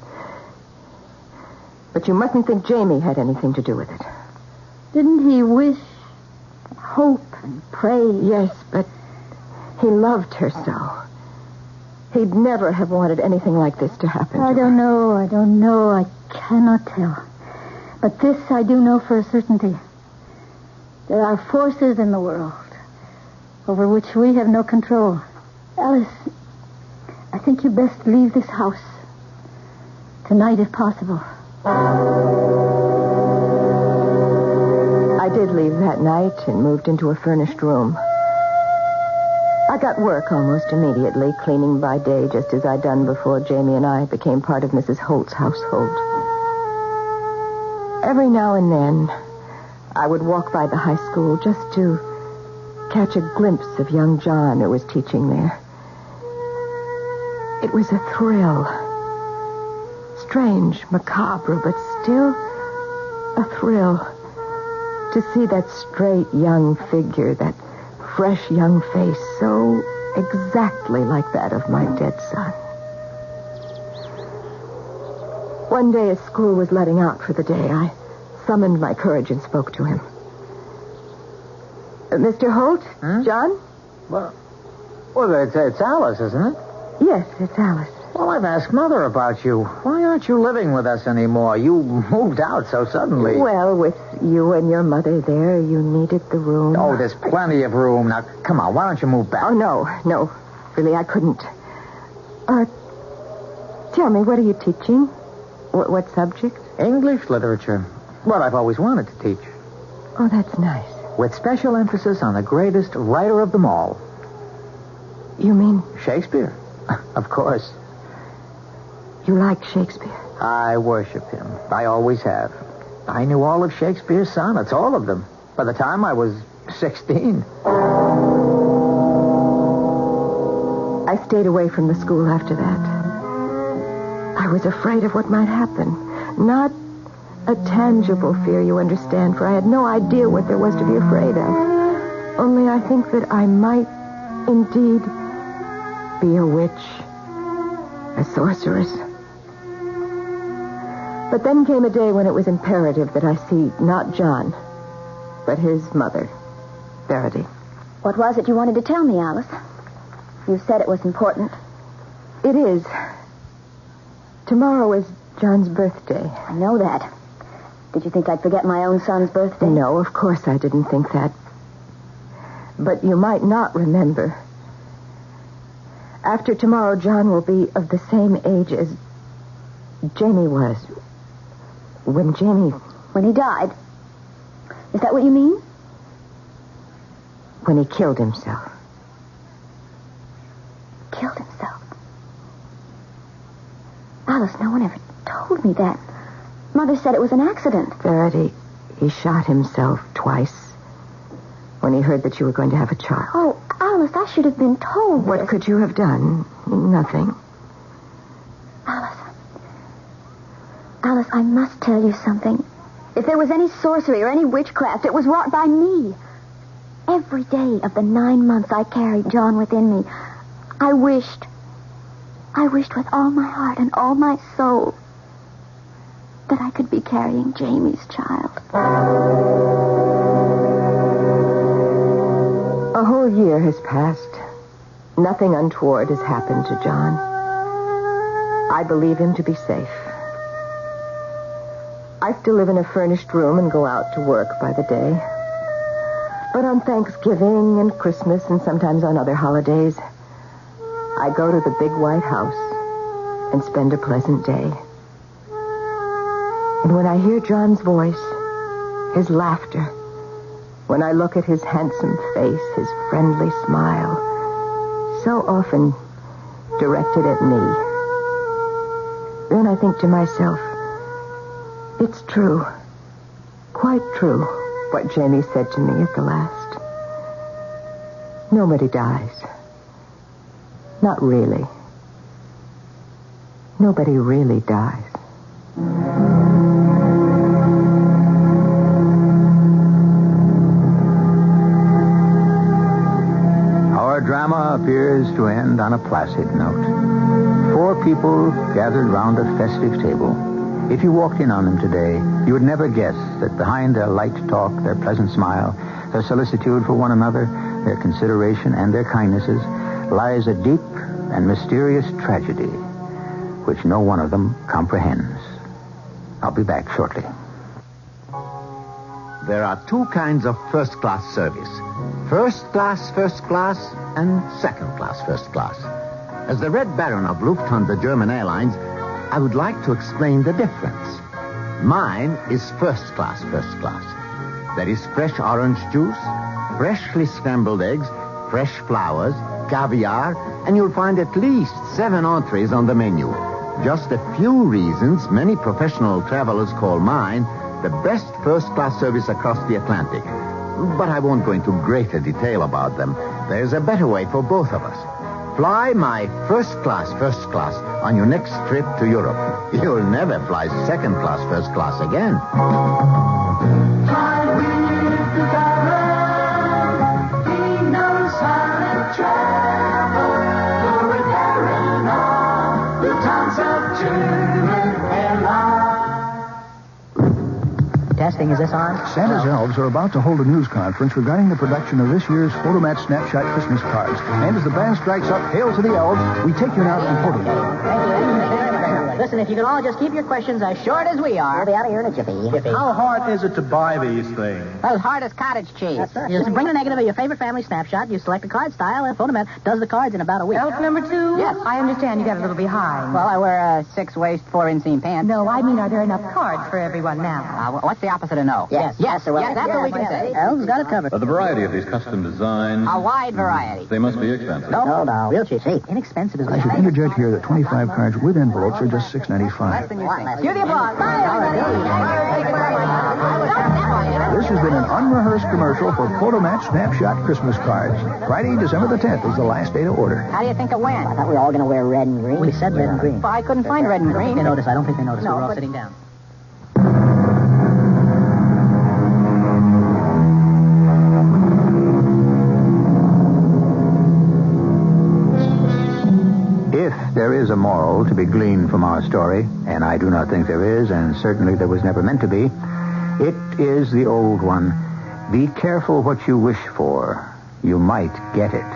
But you mustn't think Jamie had anything to do with it. Didn't he wish, hope, and pray? Yes, but he loved her so. He'd never have wanted anything like this to happen. I don't know. I cannot tell. But this I do know for a certainty. There are forces in the world over which we have no control. Alice, I think you best leave this house. Tonight, if possible. I did leave that night and moved into a furnished room. I got work almost immediately, cleaning by day, just as I'd done before Jamie and I became part of Mrs. Holt's household. Every now and then, I would walk by the high school just to catch a glimpse of young John, who was teaching there. It was a thrill. Strange, macabre, but still a thrill to see that straight young figure, that fresh young face, so exactly like that of my dead son. One day as school was letting out for the day, I summoned my courage and spoke to him. Mr. Holt? Huh? John? Well, it's Alice, isn't it? Yes, it's Alice. Well, I've asked Mother about you. Why aren't you living with us anymore? You moved out so suddenly. Well, with you and your mother there, you needed the room. Oh, there's plenty of room. Now, come on, why don't you move back? Oh, no. Really, I couldn't. Tell me, what are you teaching? What subject? English literature. What I've always wanted to teach. Oh, that's nice. With special emphasis on the greatest writer of them all. You mean? Shakespeare. Of course. You like Shakespeare? I worship him. I always have. I knew all of Shakespeare's sonnets, all of them, by the time I was 16. I stayed away from the school after that. I was afraid of what might happen. Not a tangible fear, you understand, for I had no idea what there was to be afraid of. Only I think that I might indeed be a witch, a sorceress. But then came a day when it was imperative that I see not John, but his mother, Verity. What was it you wanted to tell me, Alice? You said it was important. It is. Tomorrow is John's birthday. I know that. Did you think I'd forget my own son's birthday? No, of course I didn't think that. But you might not remember. After tomorrow, John will be of the same age as Jamie was. When he died? Is that what you mean? When he killed himself. Killed himself? Alice, no one ever told me that. Mother said it was an accident. Verity, he shot himself twice when he heard that you were going to have a child. Oh, Alice, I should have been told this. What could you have done? Nothing. Alice, I must tell you something. If there was any sorcery or any witchcraft, it was wrought by me. Every day of the 9 months I carried John within me, I wished with all my heart and all my soul that I could be carrying Jamie's child. A whole year has passed. Nothing untoward has happened to John. I believe him to be safe. I still live in a furnished room and go out to work by the day. But on Thanksgiving and Christmas and sometimes on other holidays, I go to the big white house and spend a pleasant day. And when I hear John's voice, his laughter, when I look at his handsome face, his friendly smile, so often directed at me, then I think to myself, it's true, quite true, what Jamie said to me at the last. Nobody dies. Not really. Nobody really dies. Our drama appears to end on a placid note. 4 people gathered round a festive table. If you walked in on them today, you would never guess that behind their light talk, their pleasant smile, their solicitude for one another, their consideration, and their kindnesses, lies a deep and mysterious tragedy which no one of them comprehends. I'll be back shortly. There are 2 kinds of first-class service. First class, and second class, first class. As the Red Baron of Lufthansa German Airlines, I would like to explain the difference. Mine is first class. There is fresh orange juice, freshly scrambled eggs, fresh flowers, caviar, and you'll find at least 7 entrees on the menu. Just a few reasons many professional travelers call mine the best first-class service across the Atlantic. But I won't go into greater detail about them. There's a better way for both of us. Fly my first class on your next trip to Europe. You'll never fly second class, first class again. Fly with the Baron. He knows how to travel. You're a Baron of the Lufthansa German Airlines. Testing, is this on? Santa's elves are about to hold a news conference regarding the production of this year's Photomat Snapshot Christmas cards. And as the band strikes up Hail to the Elves, we take you now to Photomat. Thank you. Listen, if you can all just keep your questions as short as we are. We'll be out of here in a jiffy. How hard is it to buy these things? Well, as hard as cottage cheese. That's right. You just bring a negative of your favorite family snapshot, you select a card style, and Photomat does the cards in about a week. Elf number 2? Yes. I understand you got a little behind. Well, I wear 6 waist, 4 inseam pants. No, I mean, are there enough cards for everyone now? What's the opposite of no? Yes. Yes, that's what we can say. Elves got it covered. The variety of these custom designs. A wide variety. They must be expensive. No, real cheap. Inexpensive is I should interject here that 25 cards with envelopes are just $6.95. Cue the applause. This has been an unrehearsed commercial for Photomat Snapshot Christmas cards. Friday, December the 10th is the last day to order. How do you think it went? I thought we were all going to wear red and green. We said red and green. Well, I couldn't find red and green. I don't think they noticed. No, we were all sitting down. If there is a moral to be gleaned from our story, and I do not think there is, and certainly there was never meant to be, it is the old one. Be careful what you wish for. You might get it.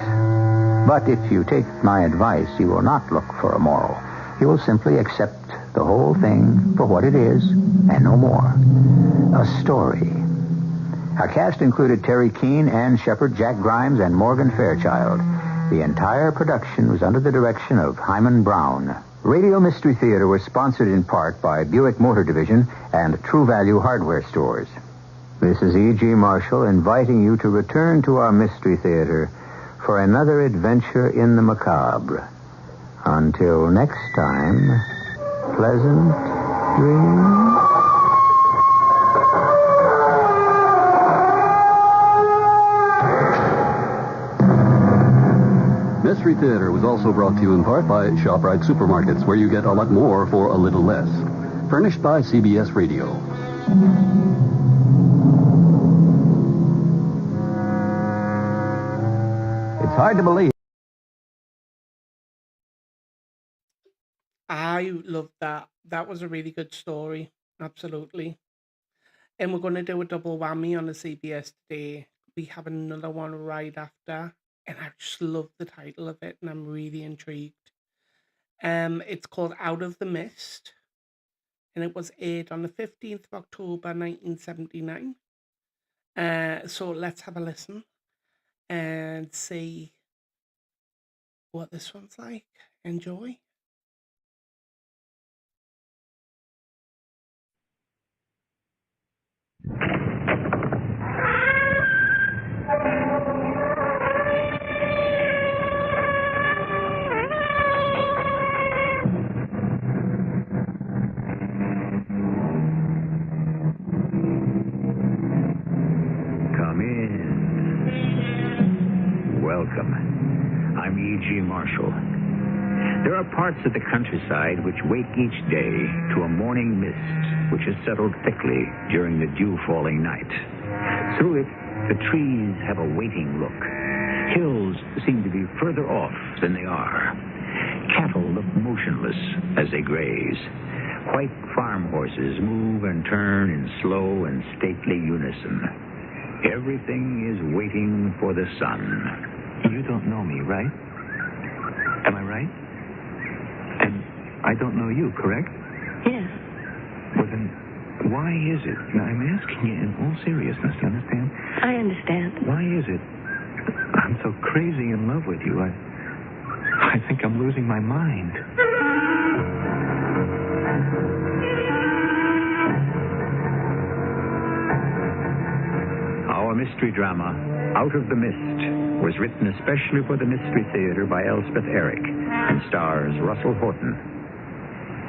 But if you take my advice, you will not look for a moral. You will simply accept the whole thing for what it is, and no more. A story. Our cast included Terry Keane, Ann Shepard, Jack Grimes, and Morgan Fairchild. The entire production was under the direction of Hyman Brown. Radio Mystery Theater was sponsored in part by Buick Motor Division and True Value Hardware Stores. This is E.G. Marshall inviting you to return to our Mystery Theater for another adventure in the macabre. Until next time, pleasant dreams. Mystery Theater was also brought to you in part by ShopRite Supermarkets, where you get a lot more for a little less. Furnished by CBS Radio. It's hard to believe. I love that. That was a really good story. Absolutely. And we're going to do a double whammy on the CBS today. We have another one right after, and I just love the title of it, and I'm really intrigued. It's called Out of the Mist, and it was aired on the 15th of October 1979. So let's have a listen and see what this one's like. Enjoy. Come in. Welcome. I'm E.G. Marshall. There are parts of the countryside which wake each day to a morning mist which has settled thickly during the dew-falling night. Through it, the trees have a waiting look. Hills seem to be further off than they are. Cattle look motionless as they graze. White farm horses move and turn in slow and stately unison. Everything is waiting for the sun. You don't know me, right? Am I right? And I don't know you, correct? Yes. Well, then, why is it? Now, I'm asking you in all seriousness, you understand? I understand. Why is it I'm so crazy in love with you? I think I'm losing my mind. Our mystery drama, Out of the Mist, was written especially for the Mystery Theater by Elspeth Eric and stars Russell Horton.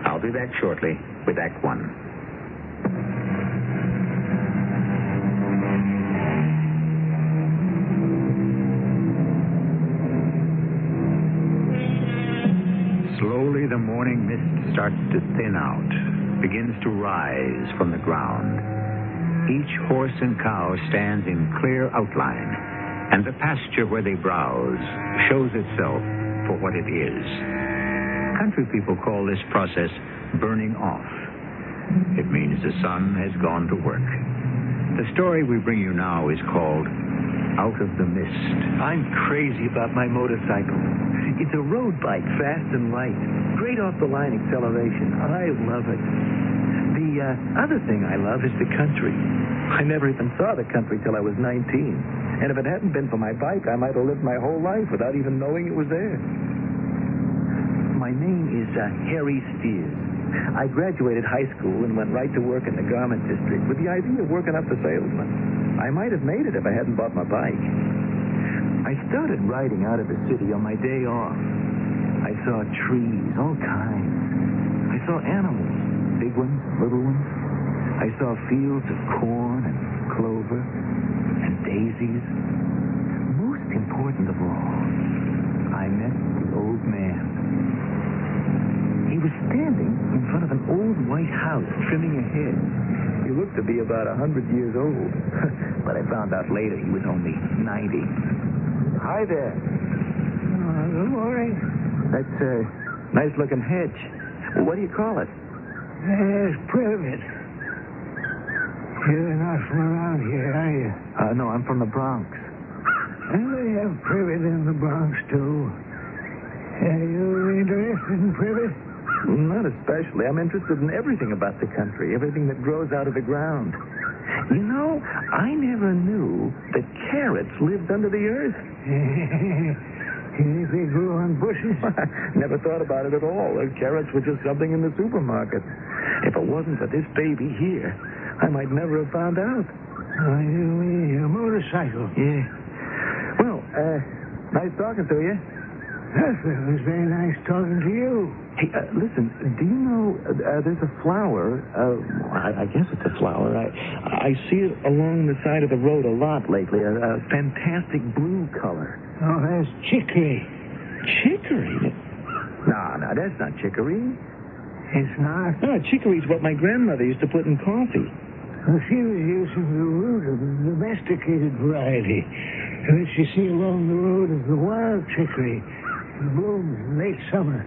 I'll be back shortly with Act One. Slowly, the morning mist starts to thin out, begins to rise from the ground. Each horse and cow stands in clear outline, and the pasture where they browse shows itself for what it is. Country people call this process burning off. It means the sun has gone to work. The story we bring you now is called Out of the Mist. I'm crazy about my motorcycle. It's a road bike, fast and light. Great off-the-line acceleration. I love it. The other thing I love is the country. I never even saw the country till I was 19. And if it hadn't been for my bike, I might have lived my whole life without even knowing it was there. My name is Harry Steers. I graduated high school and went right to work in the garment district with the idea of working up the salesman. I might have made it if I hadn't bought my bike. I started riding out of the city on my day off. I saw trees, all kinds. I saw animals, big ones, little ones. I saw fields of corn and clover and daisies. Most important of all, I met the old man. He was standing in front of an old white house trimming a hedge. He looked to be about 100 years old. But I found out later he was only 90. Hi there. Good morning. That's a nice-looking hedge. Well, what do you call it? It's privet. You're not from around here, are you? No, I'm from the Bronx. And they have privet in the Bronx, too. Are you interested in privet? Not especially. I'm interested in everything about the country, everything that grows out of the ground. You know, I never knew that carrots lived under the earth. If they grew on bushes? Never thought about it at all. Carrots were just something in the supermarket. If it wasn't for this baby here, I might never have found out. Oh, you mean your motorcycle? Yeah. Well, nice talking to you. Yes, it was very nice talking to you. Hey, listen, do you know there's a flower, I guess it's a flower. I see it along the side of the road a lot lately, a fantastic blue color. Oh, that's chicory. Chicory? No, that's not chicory. It's not? No, chicory's what my grandmother used to put in coffee. Well, she was using the root of the domesticated variety, which you see along the road is the wild chicory. It blooms in late summer.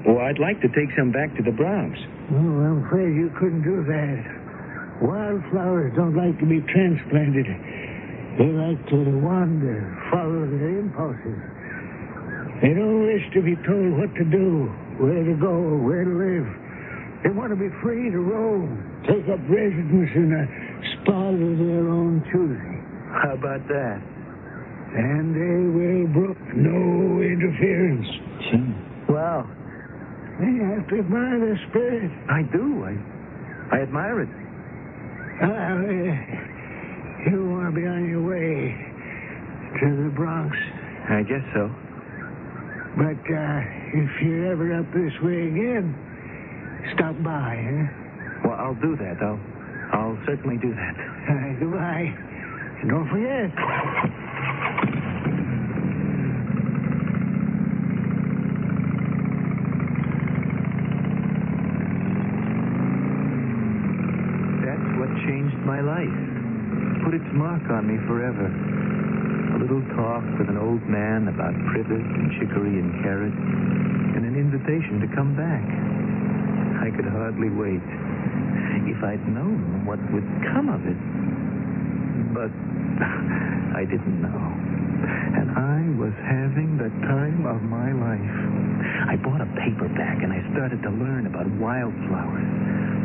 Or I'd like to take some back to the Bronx. Oh, I'm afraid you couldn't do that. Wildflowers don't like to be transplanted. They like to wander, follow their impulses. They don't wish to be told what to do, where to go, where to live. They want to be free to roam, take up residence in a spot of their own choosing. How about that? And they will brook no interference. Well, you have to admire their spirit. I do. I admire it. You want to be on your way to the Bronx. I guess so. But if you're ever up this way again, stop by, huh? Well, I'll do that. I'll certainly do that. Goodbye. And don't forget. That's what changed my life. Put its mark on me forever. A little talk with an old man about privet and chicory and carrot, and an invitation to come back. I could hardly wait. If I'd known what would come of it. But I didn't know. And I was having the time of my life. I bought a paperback and I started to learn about wildflowers.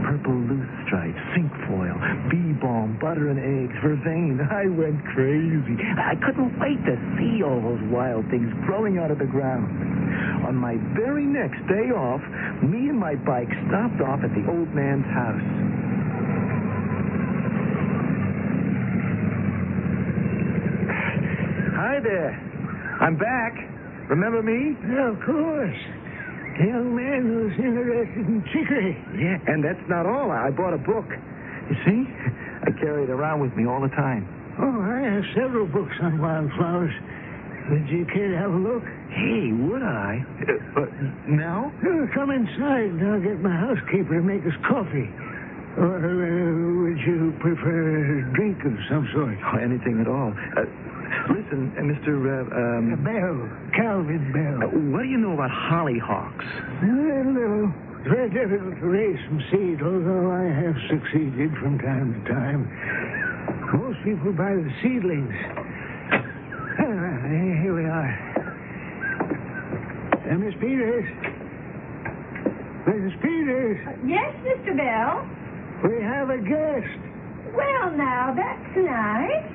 Purple loosestrife, cinquefoil, bee balm, butter and eggs, vervain. I went crazy. I couldn't wait to see all those wild things growing out of the ground. On my very next day off, me and my bike stopped off at the old man's house. Hi there. I'm back. Remember me? Yeah, of course. The young man who's interested in chicory. Yeah, and that's not all. I bought a book. You see? I carry it around with me all the time. Oh, I have several books on wildflowers. Would you care to have a look? Hey, would I? Now? Come inside and I'll get my housekeeper to make us coffee. Or would you prefer a drink of some sort? Oh, anything at all. Listen, Mr. Bell. Calvin Bell. What do you know about hollyhocks? Little. It's very difficult to raise from seed, although I have succeeded from time to time. Most people buy the seedlings. Here we are. Miss Peters. Mrs. Peters. Yes, Mr. Bell? We have a guest. Well, now, that's nice.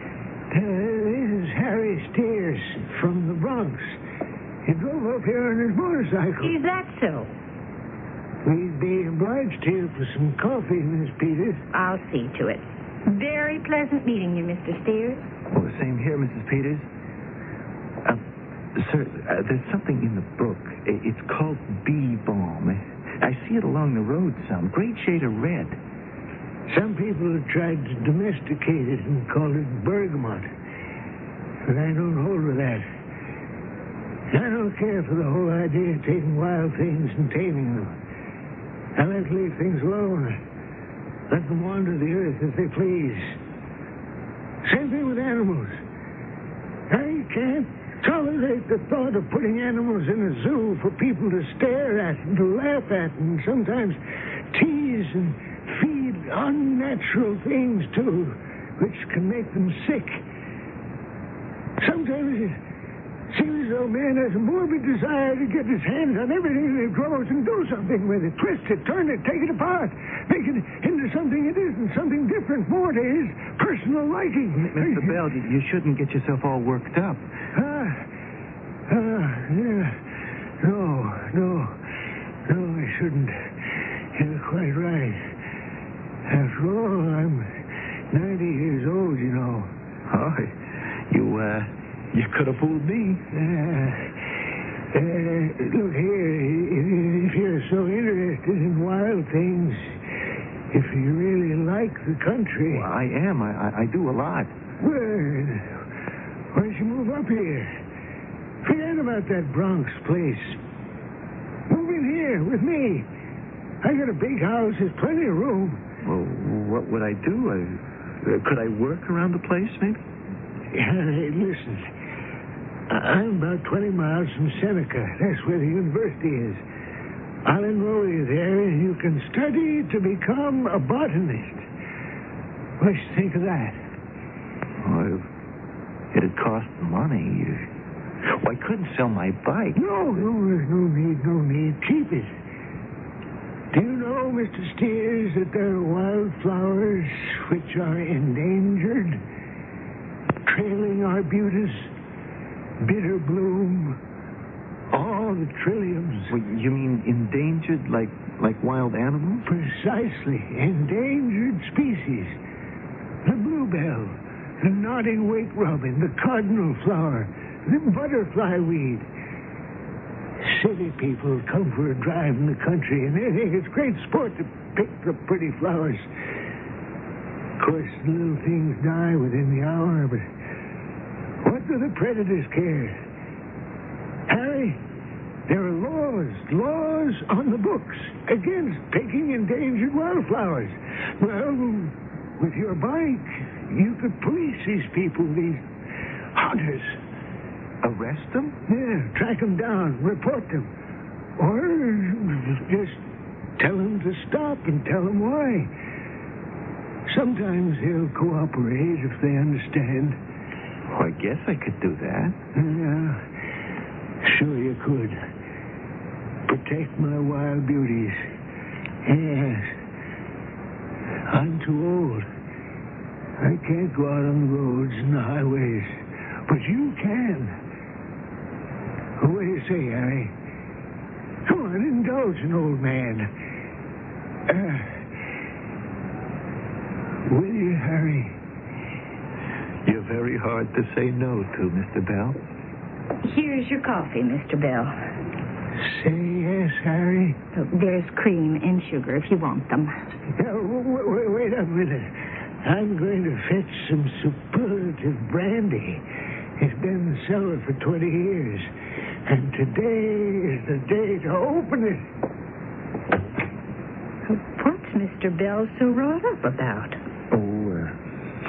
This is Harry Steers from the Bronx. He drove up here on his motorcycle. Is that so? We'd be obliged to you for some coffee, Miss Peters. I'll see to it. Very pleasant meeting you, Mr. Steers. Well, the same here, Mrs. Peters. Sir, there's something in the book. It's called bee balm. I see it along the road some. Great shade of red. Some people have tried to domesticate it and call it bergamot. But I don't hold with that. I don't care for the whole idea of taking wild things and taming them. I like to leave things alone. Let them wander the earth as they please. Same thing with animals. I can't tolerate the thought of putting animals in a zoo for people to stare at and to laugh at and sometimes tease and feed unnatural things to, which can make them sick. Sometimes it seems as though man has a morbid desire to get his hands on everything that grows and do something with it. Twist it, turn it, take it apart, make it into something it isn't, something different, more to his personal liking. Mr. Bell, you shouldn't get yourself all worked up. Yeah. No, I shouldn't. You're quite right. After all, I'm 90 years old, you know. Oh, you could have fooled me. Look here, if you're so interested in wild things, if you really like the country... Well, I am. I do a lot. Well, why don't you move up here? Forget about that Bronx place. Move in here with me. I got a big house. There's plenty of room. Well, what would I do? Could I work around the place, maybe? Hey, listen. I'm about 20 miles from Seneca. That's where the university is. I'll enroll you there, and you can study to become a botanist. What do you think of that? Oh, it'd cost money. Well, I couldn't sell my bike. No, there's no need. Keep it. Do you know, Mr. Steers, that there are wildflowers which are endangered? Trailing arbutus, bitter bloom, all the trilliums. Well, you mean endangered like wild animals? Precisely. Endangered species. The bluebell, the nodding wake robin, the cardinal flower, the butterfly weed. City people come for a drive in the country, and they think it's great sport to pick the pretty flowers. Of course, little things die within the hour, but what do the predators care? Harry, there are laws on the books against picking endangered wildflowers. Well, with your bike, you could police these people, these hunters. Arrest them? Yeah, track them down, report them. Or just tell them to stop and tell them why. Sometimes they'll cooperate if they understand. Well, I guess I could do that. Yeah, sure you could. Protect my wild beauties. Yes. I'm too old. I can't go out on the roads and the highways. But you can. What do you say, Harry? Come on, indulge an old man. Will you, Harry? You're very hard to say no to, Mr. Bell. Here's your coffee, Mr. Bell. Say yes, Harry. There's cream and sugar if you want them. Wait a minute. I'm going to fetch some superlative brandy. It's been in the cellar for 20 years. And today is the day to open it. What's Mr. Bell so wrought up about?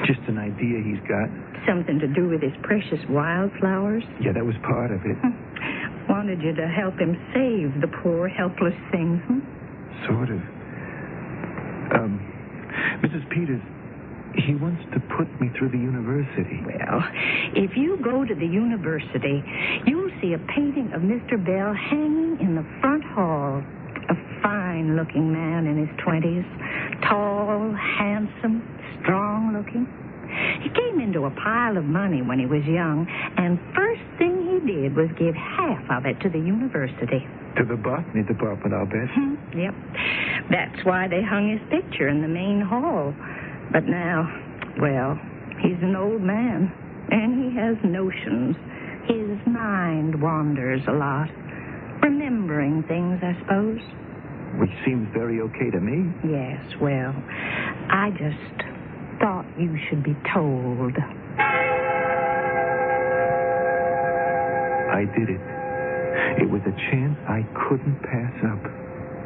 Just an idea he's got. Something to do with his precious wildflowers? Yeah, that was part of it. Wanted you to help him save the poor, helpless things, Sort of. Mrs. Peters, he wants to put me through the university. Well, if you go to the university, you'll see a painting of Mr. Bell hanging in the front hall. A fine-looking man in his 20s. Tall, handsome, strong-looking. He came into a pile of money when he was young, and first thing he did was give half of it to the university. To the botany department, I'll bet. Yep. That's why they hung his picture in the main hall. But now, well, he's an old man, and he has notions. His mind wanders a lot. Remembering things, I suppose. Which seems very okay to me. Yes, well, I just thought you should be told. I did it. It was a chance I couldn't pass up.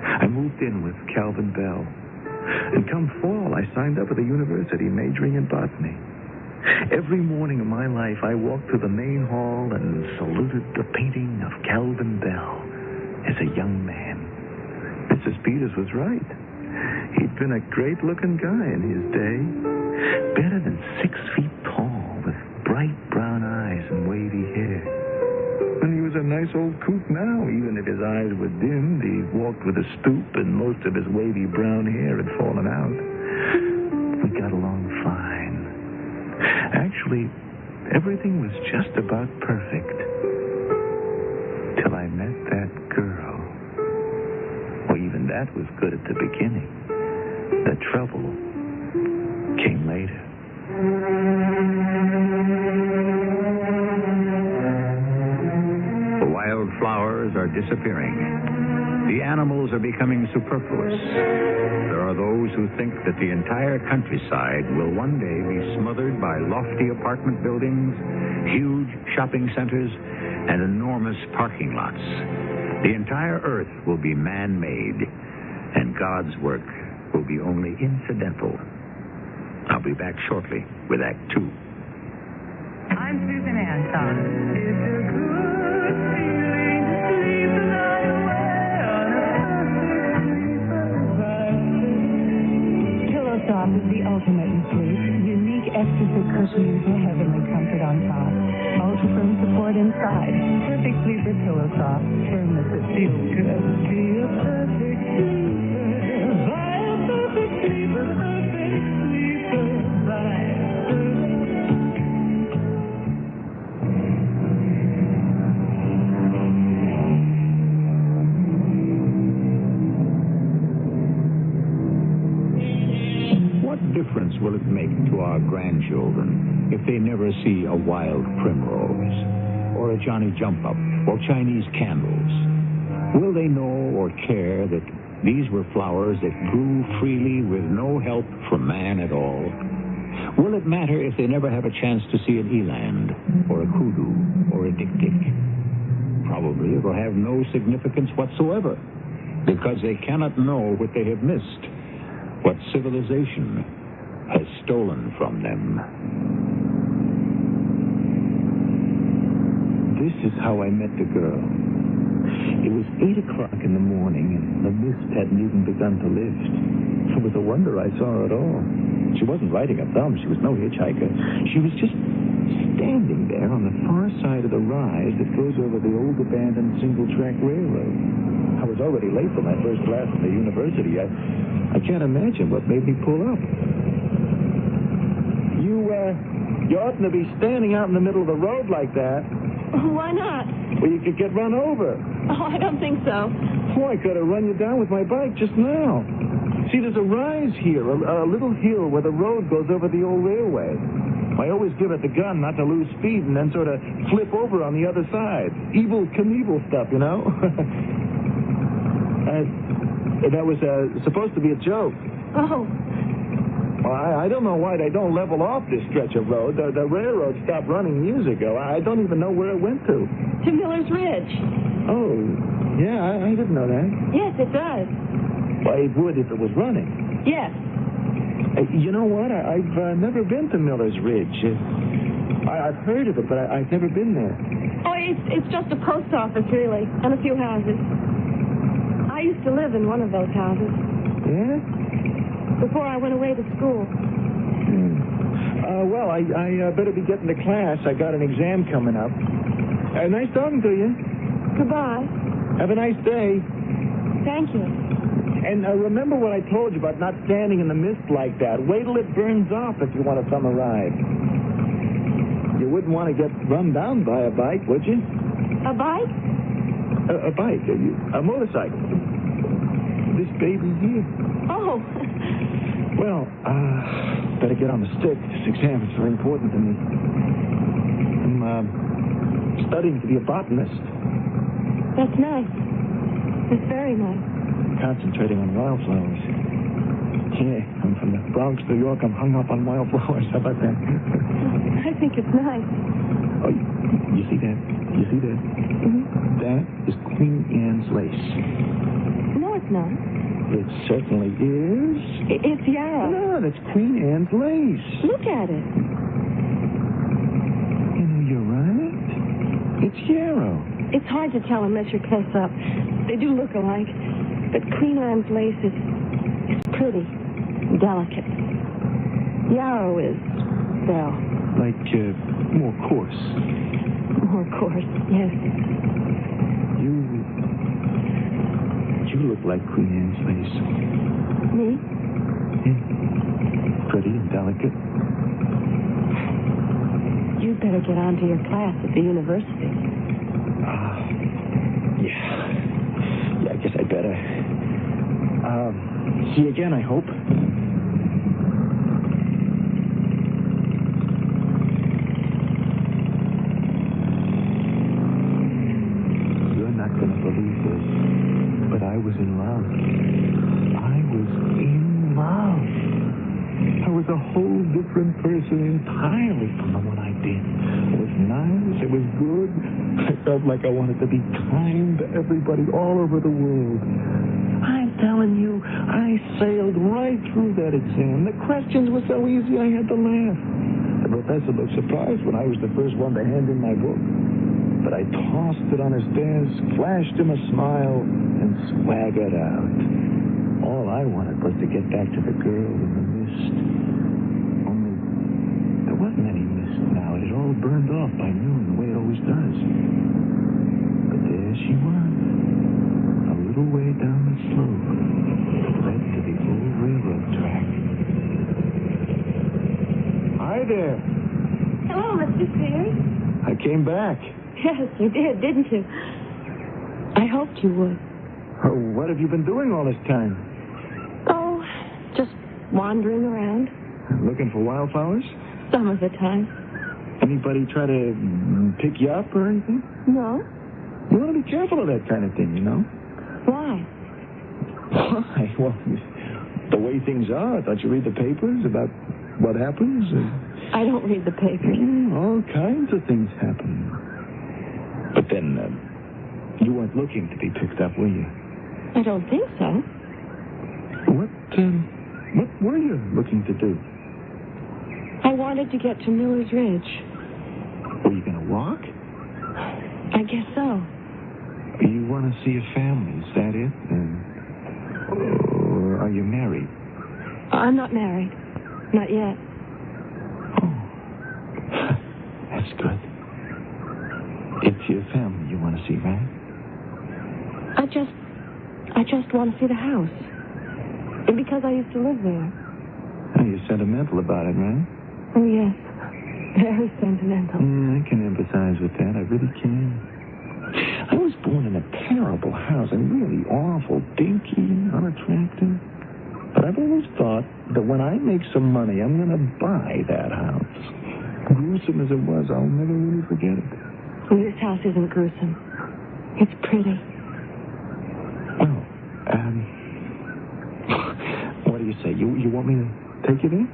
I moved in with Calvin Bell. And come fall, I signed up at the university, majoring in botany. Every morning of my life, I walked to the main hall and saluted the painting of Calvin Bell as a young man. Mrs. Peters was right. He'd been a great-looking guy in his day. Better than 6 feet tall, with bright brown eyes and wavy hair. And he was a nice old coot now, even if his eyes were dimmed. He walked with a stoop, and most of his wavy brown hair had fallen out. We got along fine. Actually, everything was just about perfect. Till I met that girl. Well, even that was good at the beginning. The trouble came later. The wildflowers are disappearing. The animals are becoming superfluous. There are those who think that the entire countryside will one day be smothered by lofty apartment buildings, huge shopping centers, and enormous parking lots. The entire earth will be man-made, and God's work will be only incidental. I'll be back shortly with Act 2. I'm Susan Anton. It's a good feeling to sleep the night away on a Soft is the ultimate in sleep. Unique extra thick cushions for heavenly comfort on top. Ultra firm support inside. Perfect sleeper pillow soft. Firmness that feels good. Be a perfect sleeper. Buy a perfect sleeper. Perfect sleeper. Buy a What difference will it make to our grandchildren if they never see a wild primrose, or a Johnny Jump Up, or Chinese candles? Will they know or care that these were flowers that grew freely with no help from man at all? Will it matter if they never have a chance to see an eland, or a kudu, or a dik-dik? Probably it will have no significance whatsoever, because they cannot know what they have missed, what civilization has stolen from them. This is how I met the girl. It was 8 o'clock in the morning, and the mist hadn't even begun to lift. It was a wonder I saw her at all. She wasn't riding a thumb. She was no hitchhiker. She was just standing there on the far side of the rise that goes over the old abandoned single-track railroad. I was already late for my first class at the university. I can't imagine what made me pull up. You oughtn't to be standing out in the middle of the road like that. Why not? Well, you could get run over. Oh, I don't think so. Oh, I could have run you down with my bike just now. See, there's a rise here, a little hill where the road goes over the old railway. I always give it the gun not to lose speed and then sort of flip over on the other side. Evil Knievel stuff, you know? That was supposed to be a joke. Oh. Well, I don't know why they don't level off this stretch of road. The railroad stopped running years ago. I don't even know where it went to. To Miller's Ridge. Oh, yeah, I didn't know that. Yes, it does. Well, it would if it was running. Yes. You know what? I've never been to Miller's Ridge. I've heard of it, but I've never been there. Oh, it's just a post office, really, and a few houses. I used to live in one of those houses. Yeah? Before I went away to school. Well, I better be getting to class. I got an exam coming up. Nice talking to you. Goodbye. Have a nice day. Thank you. And remember what I told you about not standing in the mist like that. Wait till it burns off if you want to summer ride. You wouldn't want to get run down by a bike, would you? A bike? A bike, a motorcycle. This baby here. Oh. Well, better get on the stick. This exam is very important to me. I'm studying to be a botanist. That's nice. It's very nice. Concentrating on wildflowers. Yeah, I'm from the Bronx, New York. I'm hung up on wildflowers. How about that? I think it's nice. Oh, you see that? You see that? Mm-hmm. That is Queen Anne's lace. No, it's not. It certainly is. It's yarrow. No, that's Queen Anne's lace. Look at it. You know, you're right. It's yarrow. It's hard to tell unless you're close up. They do look alike. But Queen Anne's lace is pretty, delicate. Yarrow is, well... Like, more coarse. More coarse, yes. You look like Queen Anne's lace. Me? Yeah. Pretty and delicate. You'd better get on to your class at the university. Yeah, I guess I better. See you again, I hope. You're not going to believe this, but I was in love. I was in love. I was a whole different person entirely from the one I'd been. It was nice. It was good. I felt like I wanted to be kind to everybody all over the world. I'm telling you, I sailed right through that exam. The questions were so easy I had to laugh. The professor looked surprised when I was the first one to hand in my book. But I tossed it on his desk, flashed him a smile, and swaggered out. All I wanted was to get back to the girl in the mist. Only there wasn't any mist now. It had all burned off by noon, the way it always does. But there she was, a little way down the slope, led to the old railroad track. Hi there. Hello, Mr. Sears. I came back. Yes, you did, didn't you? I hoped you would. Oh, what have you been doing all this time? Oh, just wandering around. Looking for wildflowers? Some of the time. Anybody try to pick you up or anything? No? You want to be careful of that kind of thing, you know? Why? Why? Well, the way things are. Don't you read the papers about what happens? I don't read the papers. All kinds of things happen. But then, you weren't looking to be picked up, were you? I don't think so. What were you looking to do? I wanted to get to Miller's Ridge. Were you going to walk? I guess so. You want to see a family, is that it? Or are you married? I'm not married. Not yet. That's good. It's your family you want to see, right? I just want to see the house. Because I used to live there. Oh, you're sentimental about it, right? Oh, yes. Very sentimental. I can empathize with that. I really can. I was born in a terrible house and really awful, dinky and unattractive. But I've always thought that when I make some money, I'm going to buy that house. Gruesome as it was, I'll never really forget it. This house isn't gruesome. It's pretty. Well, what do you say? You want me to take you there?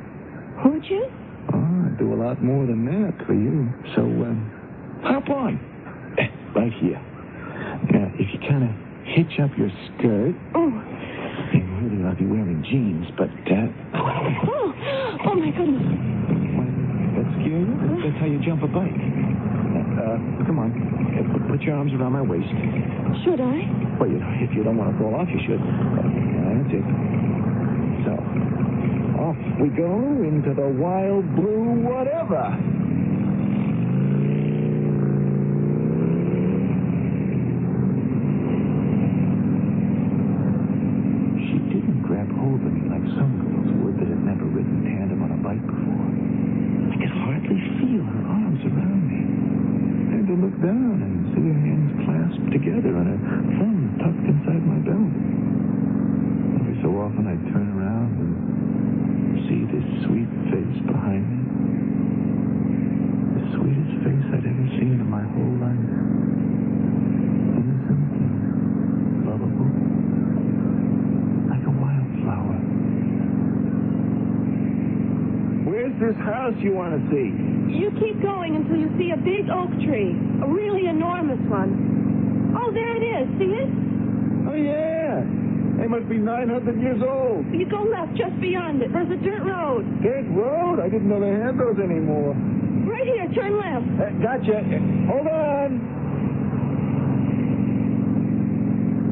Would you? Oh, I'd do a lot more than that for you. So, hop on. Right here. Now, if you kind of hitch up your skirt. Oh. You really ought to be wearing jeans, but, Oh, my goodness. What, that scare you? That's how you jump a bike. Come on. Put your arms around my waist. Should I? Well, if you don't want to fall off, you should. That's it. So, off we go into the wild blue whatever. She didn't grab hold of me like some girls would that had never ridden tandem on a bike before. I could hardly feel her arms around me. I had to look down and see her hands clasped together and her thumb tucked inside my belt. Every so often I'd turn around and see this sweet face behind me. The sweetest face I'd ever seen in my whole life. Innocent and lovable. Like a wildflower. Where's this house you want to see? You keep going until you see a big oak tree. A really enormous one. Oh, there it is. See it? Oh, yeah. They must be 900 years old. You go left just beyond it. There's a dirt road. Dirt road? I didn't know they had those anymore. Right here. Turn left. Gotcha. Hold on.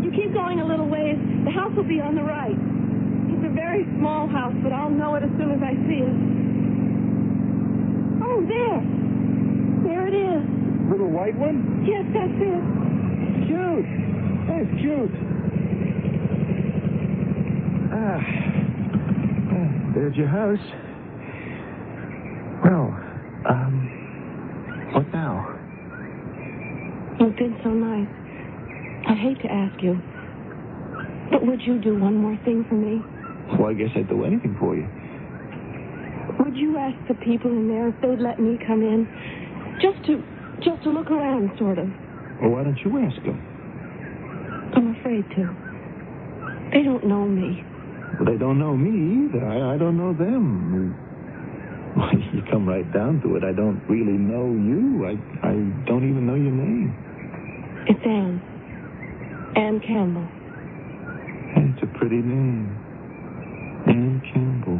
You keep going a little ways. The house will be on the right. It's a very small house, but I'll know it as soon as I see it. Oh, there. There it is. Little white one? Yes, that's it. Cute. That's cute. There's your house. Well, what now? You've been so nice. I'd hate to ask you, but would you do one more thing for me? Well, I guess I'd do anything for you. Would you ask the people in there if they'd let me come in? Just to look around, sort of. Well, why don't you ask them? I'm afraid to. They don't know me. Well, they don't know me either. I don't know them. Well, you come right down to it. I don't really know you. I don't even know your name. It's Anne. Anne Campbell. It's a pretty name. Anne Campbell.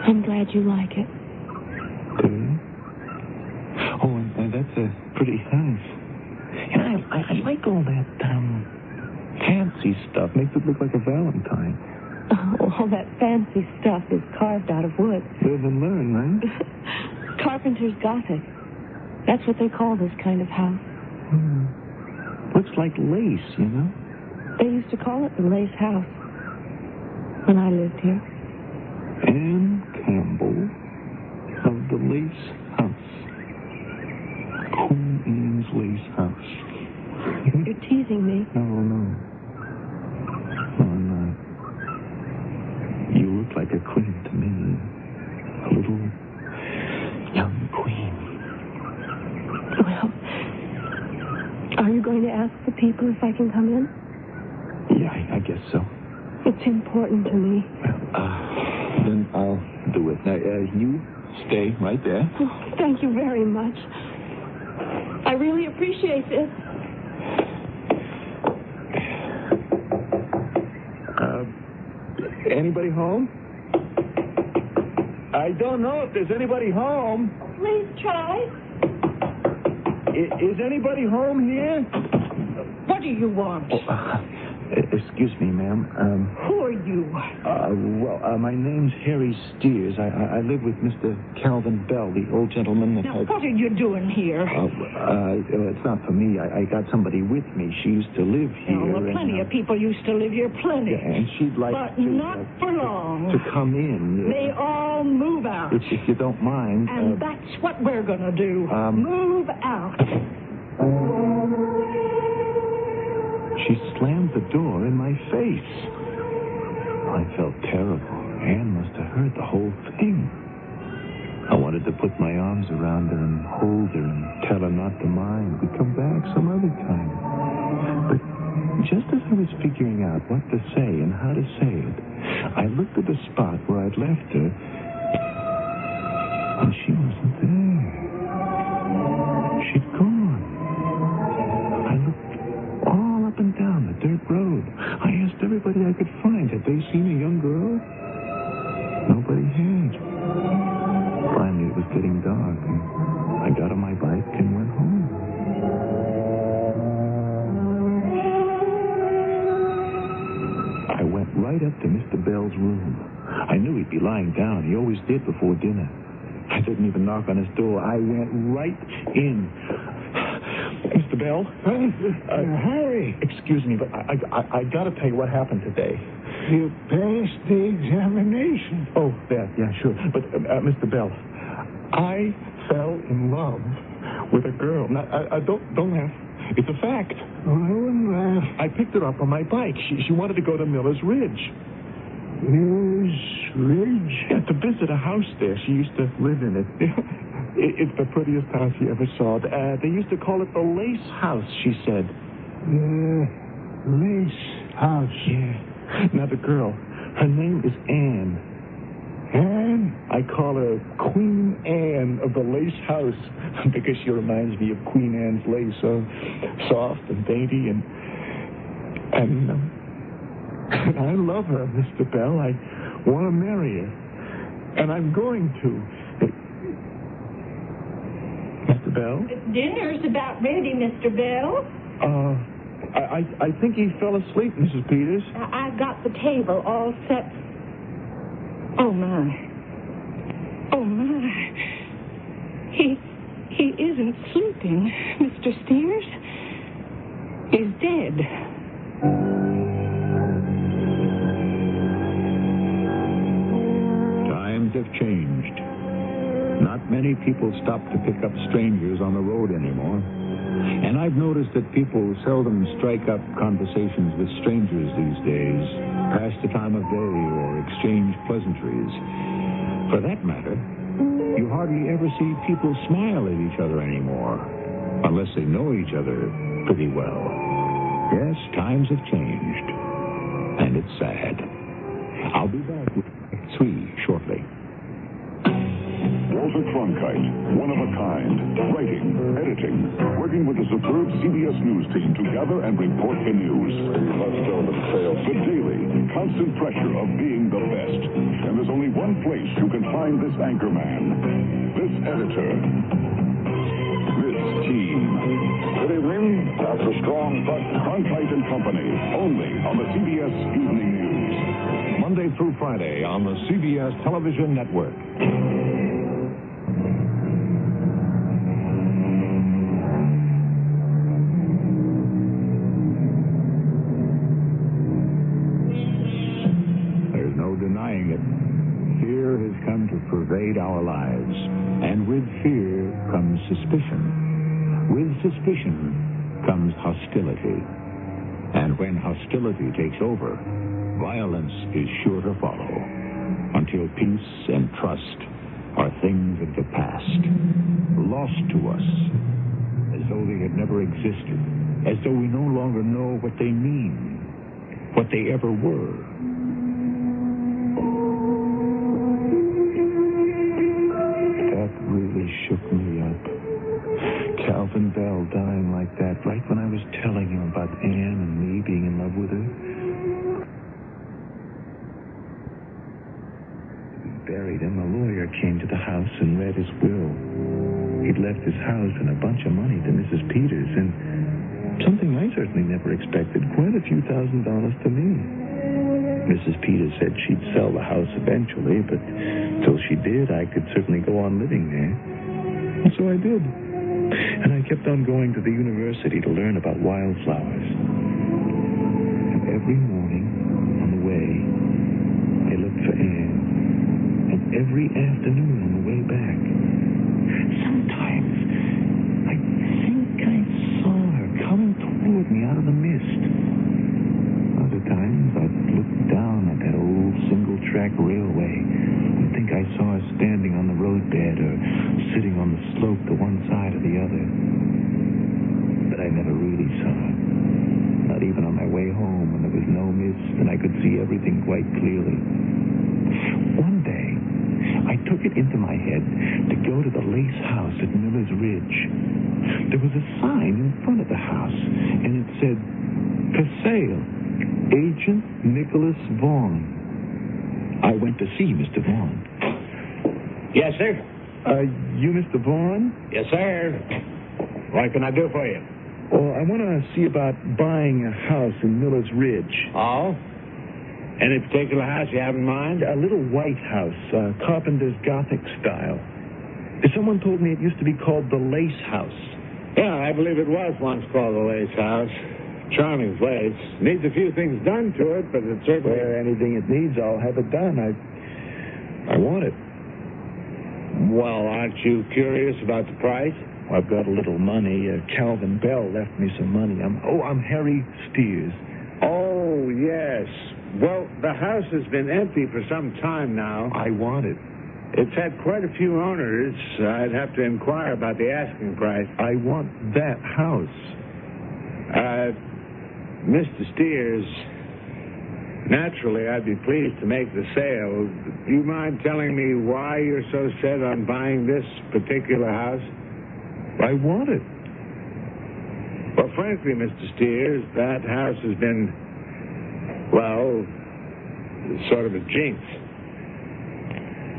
I'm glad you like it. Do you? Oh, and that's a pretty house. And I like all that, fancy stuff. Makes it look like a valentine. All that fancy stuff is carved out of wood. Live and learn, right? Carpenter's Gothic. That's what they call this kind of house. Looks like lace, you know? They used to call it the Lace House when I lived here. Anne Campbell of the Lace House. Queen Anne's Lace House. You're teasing me. No. No, I'm not. You look like a queen to me. A little young queen. Well, are you going to ask the people if I can come in? Yeah, I guess so. It's important to me. Then I'll do it. Now, you stay right there. Oh, thank you very much. I really appreciate this. Anybody home? I don't know if there's anybody home. Please try. Is anybody home here? What do you want? Excuse me, ma'am. Who are you? My name's Harry Steers. I live with Mr. Calvin Bell, the old gentleman that Now, what are you doing here? It's not for me. I got somebody with me. She used to live here. Well, plenty of people used to live here, plenty. Yeah, and she'd like but to... not for long. To come in. They all move out. If you don't mind. And that's what we're going to do. Move out. She slammed the door in my face. I felt terrible. Anne must have heard the whole thing. I wanted to put my arms around her and hold her and tell her not to mind. We'd come back some other time. But just as I was figuring out what to say and how to say it, I looked at the spot where I'd left her, and she wasn't there. She'd gone. Up and down the dirt road. I asked everybody I could find, had they seen a young girl? Nobody had. Finally, it was getting dark, and I got on my bike and went home. I went right up to Mr. Bell's room. I knew he'd be lying down. He always did before dinner. I didn't even knock on his door. I went right in. Mr. Bell? Harry. Excuse me, but I got to tell you what happened today. You passed the examination. Oh, yeah, sure. But, Mr. Bell, I fell in love with a girl. Now, don't laugh. It's a fact. Oh, I wouldn't laugh. I picked her up on my bike. She wanted to go to Miller's Ridge. Miller's Ridge? Yeah, to visit a house there. She used to live in it. It's the prettiest house you ever saw. They used to call it the Lace House, she said. The Lace House? Yeah. Now, the girl, her name is Anne. Anne? I call her Queen Anne of the Lace House because she reminds me of Queen Anne's lace. So soft and dainty and I love her, Mr. Bell. I want to marry her. And I'm going to. Mr. Bell? Dinner's about ready, Mr. Bell. I think he fell asleep, Mrs. Peters. I've got the table all set. Oh, my. Oh, my. He isn't sleeping, Mr. Steers. He's dead. Times have changed. Not many people stop to pick up strangers on the road anymore. And I've noticed that people seldom strike up conversations with strangers these days, pass the time of day, or exchange pleasantries. For that matter, you hardly ever see people smile at each other anymore, unless they know each other pretty well. Yes, times have changed, and it's sad. I'll be back with 3 shortly. Walter Cronkite, one of a kind, writing, editing, working with the superb CBS News team to gather and report the news. The daily, constant pressure of being the best. And there's only one place you can find this anchor man, this editor, this team. Good evening. After strong but Cronkite and Company, only on the CBS Evening News. Monday through Friday on the CBS Television Network. There's no denying it. Fear has come to pervade our lives. And with fear comes suspicion. With suspicion comes hostility. And when hostility takes over, violence is sure to follow, until peace and trust are things of the past, lost to us, as though they had never existed, as though we no longer know what they mean, what they ever were. That really shook me up. Calvin Bell dying like that, right when I was telling him about Anne and me being in love with her. Buried him, a lawyer came to the house and read his will. He'd left his house and a bunch of money to Mrs. Peters, and something I certainly never expected, quite a few $1,000s to me. Mrs. Peters said she'd sell the house eventually, but till she did, I could certainly go on living there. And so I did. And I kept on going to the university to learn about wildflowers. And every morning, on the way, I looked for Anne. And every afternoon on the way back. Sometimes, I think I saw her coming toward me out of the mist. Other times, I'd look down at that old single-track railway and think I saw her standing on the roadbed or sitting on the slope to one side or the other. But I never really saw her. Not even on my way home when there was no mist and I could see everything quite clearly. One day, I took it into my head to go to the Lace House at Miller's Ridge. There was a sign in front of the house, and it said, "For sale, Agent Nicholas Vaughn." I went to see Mr. Vaughn. Yes, sir? You Mr. Vaughn? Yes, sir. What can I do for you? Well, I want to see about buying a house in Miller's Ridge. Oh? Any particular house you have in mind? A little white house, Carpenter's Gothic style. Someone told me it used to be called the Lace House. Yeah, I believe it was once called the Lace House. Charming place. Needs a few things done to it, but it certainly... Well, anything it needs, I'll have it done. I want it. Well, aren't you curious about the price? I've got a little money. Calvin Bell left me some money. I'm Harry Steers. Oh, yes. Well, the house has been empty for some time now. I want it. It's had quite a few owners. I'd have to inquire about the asking price. I want that house. Mr. Steers, naturally, I'd be pleased to make the sale. Do you mind telling me why you're so set on buying this particular house? I want it. Well, frankly, Mr. Steers, that house has been, well, sort of a jinx.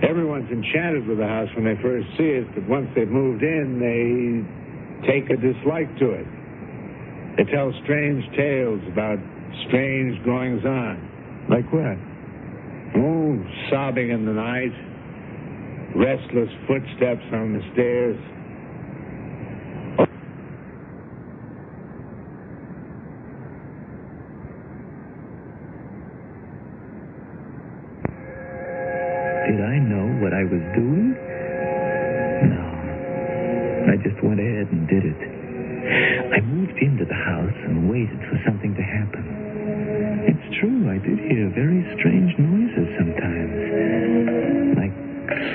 Everyone's enchanted with the house when they first see it, but once they've moved in, they take a dislike to it. They tell strange tales about strange goings-on. Like what? Oh, sobbing in the night, restless footsteps on the stairs. Did I know what I was doing? No. I just went ahead and did it. I moved into the house and waited for something to happen. It's true, I did hear very strange noises sometimes. Like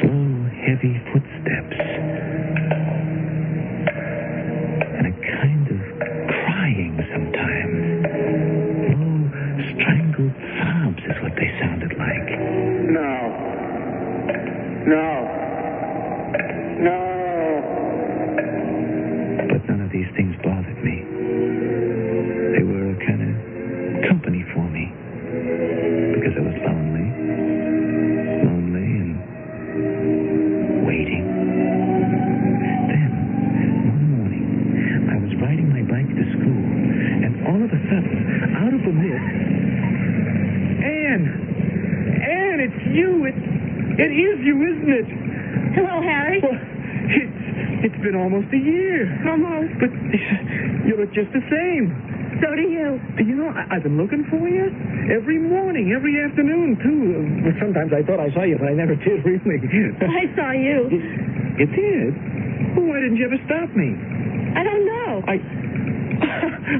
slow, heavy footsteps. And a kind of crying sometimes. Low, strangled sobs is what they sounded like. No. But none of these things bothered me. They were a kind of company for me. Because I was lonely. Lonely and waiting. Then, one morning, I was riding my bike to school, and all of a sudden, out of the mist, Anne, it's you. It is you, isn't it? Hello, Harry. Well, it's been almost a year. Almost. But you look just the same. So do you. You know, I've been looking for you every morning, every afternoon, too. Sometimes I thought I saw you, but I never did, really. I saw you. You did? Well, why didn't you ever stop me? I don't know.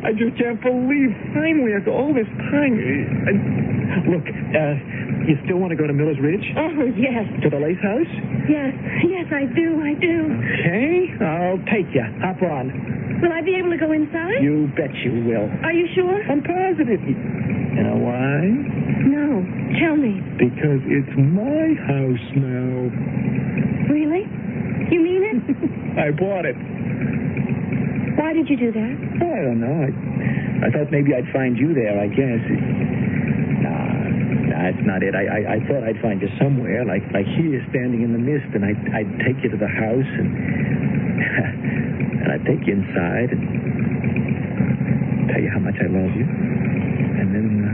I just can't believe finally after all this time. Look, you still want to go to Miller's Ridge? Oh, yes. To the Lace House? Yes, I do. Okay, I'll take you. Hop on. Will I be able to go inside? You bet you will. Are you sure? I'm positive. You know why? No. Tell me. Because it's my house now. Really? You mean it? I bought it. Why did you do that? I don't know. I thought maybe I'd find you there, I guess. Nah, that's not it. I thought I'd find you somewhere, like here, standing in the mist, and I'd take you to the house, and I'd take you inside and tell you how much I love you. And then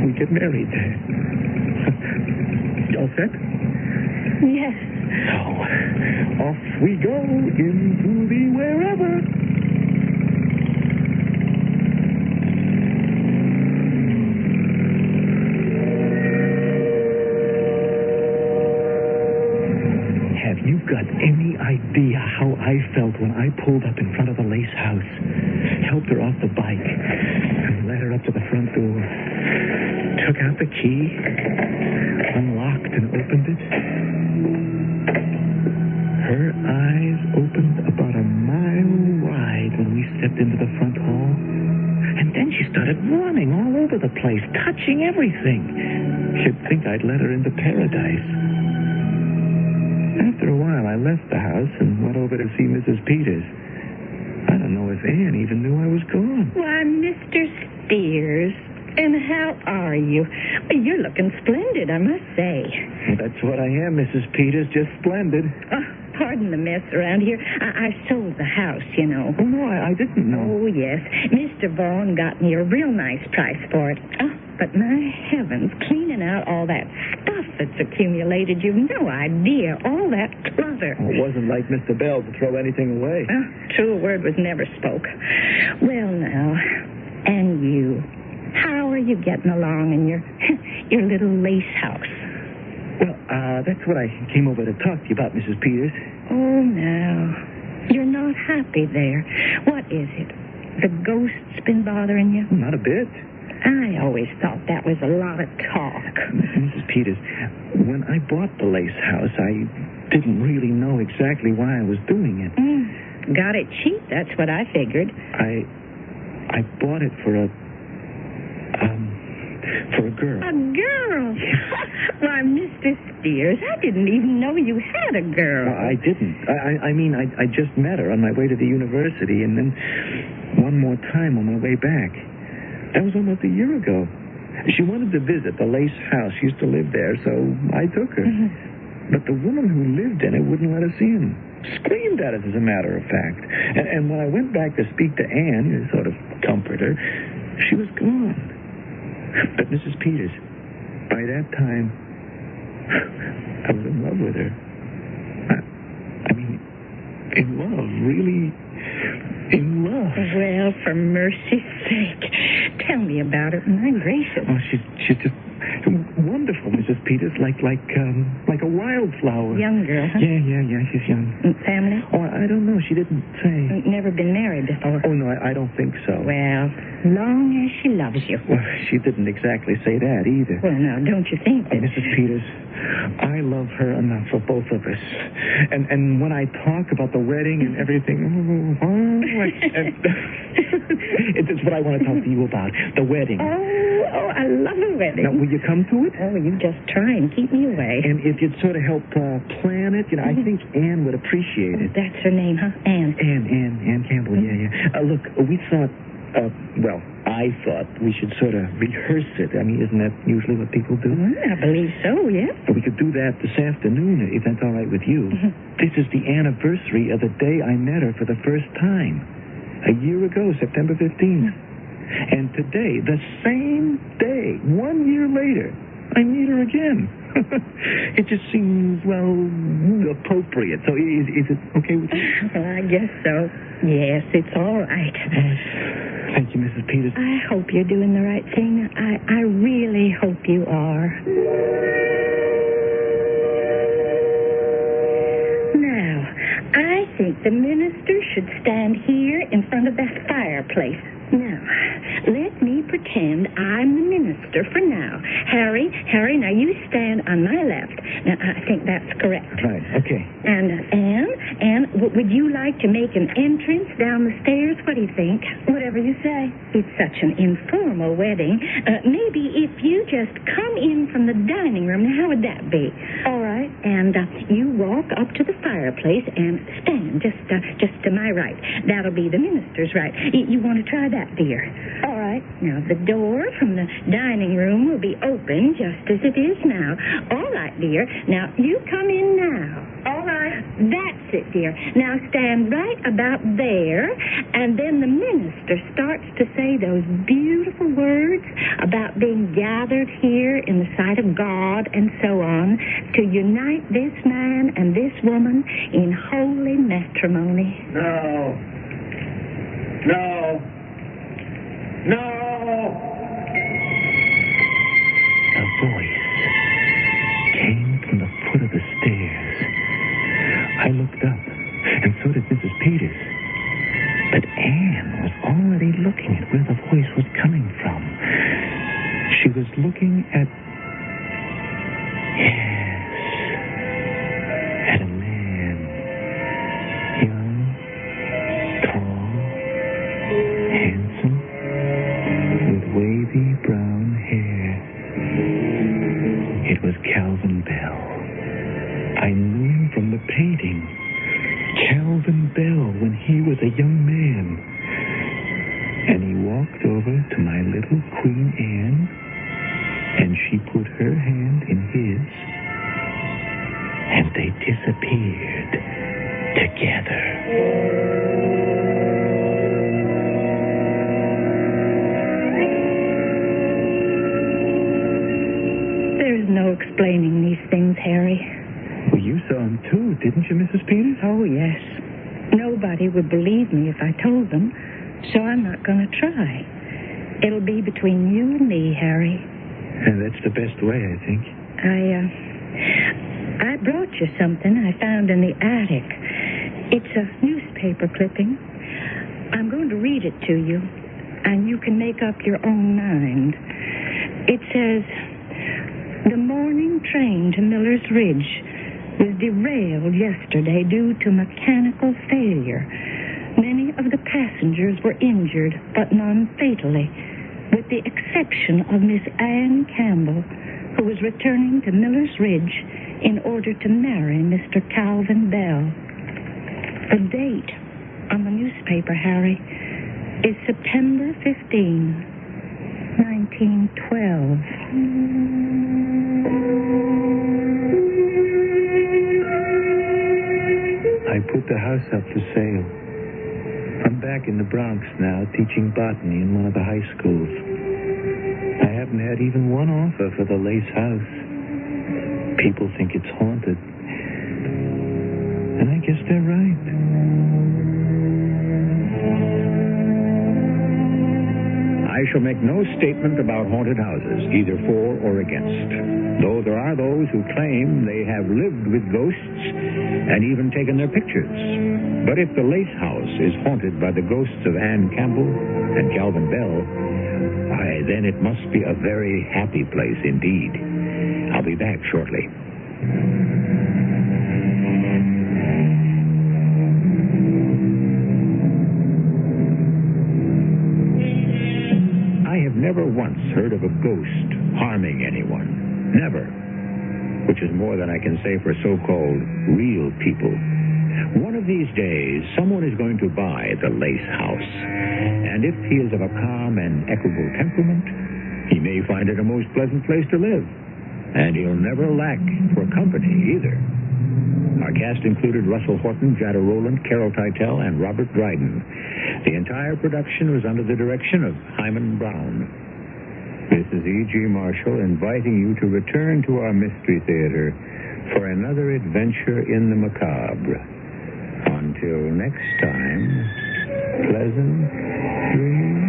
we'd get married. You all set? Yes. So, off we go into the wherever. Have you got any idea how I felt when I pulled up in front of the Lace House, helped her off the bike, and led her up to the front door, took out the key, unlocked and opened it? Her eyes opened about a mile wide when we stepped into the front hall. And then she started running all over the place, touching everything. You'd think I'd let her into paradise. After a while, I left the house and went over to see Mrs. Peters. I don't know if Anne even knew I was gone. Why, Mr. Steers, and how are you? Well, you're looking splendid, I must say. Well, that's what I am, Mrs. Peters, just splendid. Oh, pardon the mess around here. I sold the house, you know. Oh, no, I didn't know. Oh, yes. Mr. Vaughn got me a real nice price for it. Oh, but my heavens, cleaning out all that stuff that's accumulated, you've no idea. All that clutter. Well, it wasn't like Mr. Bell to throw anything away. Oh, true word was never spoke. Well, now, and you, how are you getting along in your little lace house? Well, that's what I came over to talk to you about, Mrs. Peters. Oh, now, you're not happy there. What is it? The ghost's been bothering you? Not a bit. I always thought that was a lot of talk. Mrs. Peters, when I bought the lace house, I didn't really know exactly why I was doing it. Got it cheap, that's what I figured. I bought it for a girl. A girl? Why, Mr. Steers, I didn't even know you had a girl. I didn't. I mean, I just met her on my way to the university, and then one more time on my way back. That was almost a year ago. She wanted to visit the Lace house. She used to live there, so I took her. But the woman who lived in it wouldn't let us in. Screamed at us, as a matter of fact. And when I went back to speak to Anne, to sort of comfort her, she was gone. But Mrs. Peters, by that time, I was in love with her. I mean, in love, really in love. Well, for mercy's sake, tell me about it. My gracious. Oh, she's just wonderful, Mrs. Peters, like a wildflower. Young girl, huh? Yeah, she's young. Family? Oh, I don't know. She didn't say. Never been married before? Oh, no, I don't think so. Well, long as she loves you. Well, she didn't exactly say that either. Well, now, don't you think that... Mrs. Peters, I love her enough for both of us. And when I talk about the wedding and everything, it's what I want to talk to you about, the wedding. Oh, I love a wedding. Now, will you come come to it? Oh, you just try and keep me away. And if you'd sort of help plan it, I think Ann would appreciate it. That's her name, huh? Ann. Ann Campbell, yeah. Look, we thought, I thought we should sort of rehearse it. I mean, isn't that usually what people do? Well, I believe so, yeah. We could do that this afternoon, if that's all right with you. This is the anniversary of the day I met her for the first time. A year ago, September 15th. And today, the same day, 1 year later, I meet her again. It just seems, appropriate. So is it okay with you? Well, I guess so. Yes, it's all right. Thank you, Mrs. Peters. I hope you're doing the right thing. I really hope you are. Now, I think the minister should stand here in front of that fireplace. Now, let me pretend I'm the minister for now. Harry, now you stand on my left. Now, I think that's correct. Right, okay. And Anne, would you like to make an entrance down the stairs? What do you think? Whatever you say. It's such an informal wedding. Maybe if you just come in from the dining room, now how would that be? All right. And you walk up to the fireplace and stand just to my right. That'll be the minister's right. You want to try that, dear? All right. Now, the door from the dining room will be open just as it is now. All right, dear. Now, you come in now. All right. That's it, dear. Now, stand right about there, and then the minister starts to say those beautiful words about being gathered here in the sight of God and so on to unite this man and this woman in holy matrimony. No. A voice came from the foot of the stairs. I looked up, and so did Mrs. Peters. But Anne was already looking at where the voice was coming from. She was looking at a man. Young, tall, handsome, with wavy brown hair. It was Calvin Bell. I knew him from the painting. Calvin Bell when he was a young man. And he walked over to my little Queen Anne, and she put her hand in his, and they disappeared together. There's no explaining these things, Harry. Well, you saw him too, didn't you, Mrs. Peters? Oh, yes. Nobody would believe me if I told them, so I'm not going to try. It'll be between you and me, Harry. And that's the best way, I think. I brought you something I found in the attic. It's a newspaper clipping. I'm going to read it to you, and you can make up your own mind. It says, "The morning train to Miller's Ridge was derailed yesterday due to mechanical failure. Many of the passengers were injured, but none fatally, with the exception of Miss Ann Campbell, who was returning to Miller's Ridge in order to marry Mr. Calvin Bell." The date on the newspaper, Harry, is September 15, 1912. I put the house up for sale. I'm back in the Bronx now, teaching botany in one of the high schools. I haven't had even one offer for the Lace House. People think it's haunted. And I guess they're right. I shall make no statement about haunted houses, either for or against. Though there are those who claim they have lived with ghosts and even taken their pictures. But if the Lace House is haunted by the ghosts of Anne Campbell and Calvin Bell, why, then it must be a very happy place indeed. I'll be back shortly. I have never once heard of a ghost harming anyone. Never. Which is more than I can say for so-called real people. One of these days, someone is going to buy the Lace House. And if he is of a calm and equable temperament, he may find it a most pleasant place to live. And he'll never lack for company either. Our cast included Russell Horton, Jada Rowland, Carol Teitel, and Robert Dryden. The entire production was under the direction of Hyman Brown. This is E.G. Marshall inviting you to return to our Mystery Theater for another adventure in the macabre. Until next time, pleasant dreams.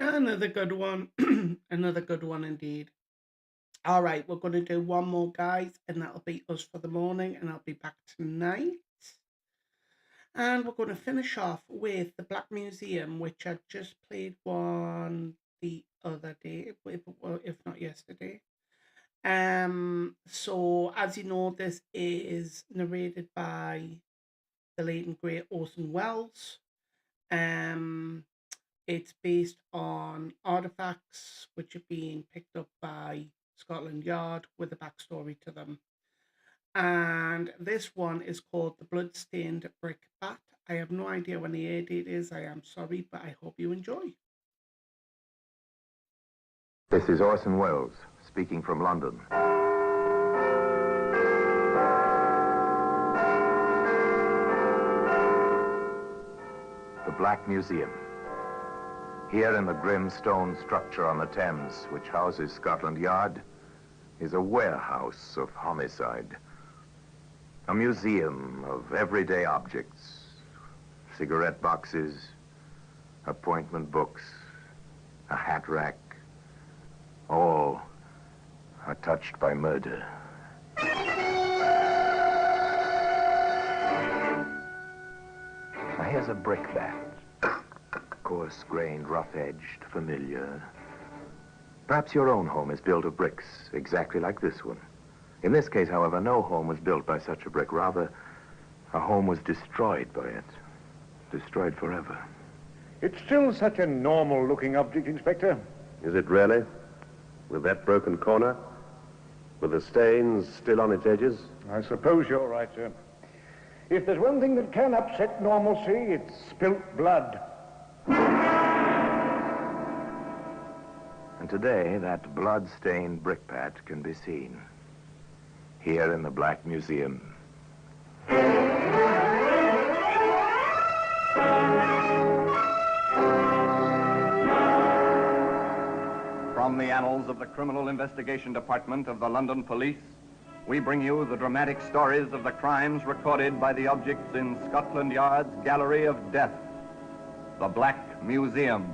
Another good one. Another good one indeed. All right, we're going to do one more, guys, and that'll be us for the morning, and I'll be back tonight. And we're going to finish off with the Black Museum, which I just played one the other day, if not yesterday. So as you know, this is narrated by the late and great Orson Welles. It's based on artifacts which are being picked up by Scotland Yard with a backstory to them. And this one is called The Bloodstained Brick Bat. I have no idea when the air date is. I am sorry, but I hope you enjoy. This is Orson Welles speaking from London. The Black Museum. Here in the grim stone structure on the Thames, which houses Scotland Yard, is a warehouse of homicide. A museum of everyday objects, cigarette boxes, appointment books, a hat rack, all are touched by murder. Now here's a brick bat. Coarse-grained, rough-edged, familiar. Perhaps your own home is built of bricks, exactly like this one. In this case, however, no home was built by such a brick. Rather, a home was destroyed by it. Destroyed forever. It's still such a normal-looking object, Inspector. Is it really? With that broken corner? With the stains still on its edges? I suppose you're right, sir. If there's one thing that can upset normalcy, it's spilt blood. And today, that blood-stained brickbat can be seen here in the Black Museum. From the annals of the Criminal Investigation Department of the London Police, we bring you the dramatic stories of the crimes recorded by the objects in Scotland Yard's Gallery of Death, the Black Museum.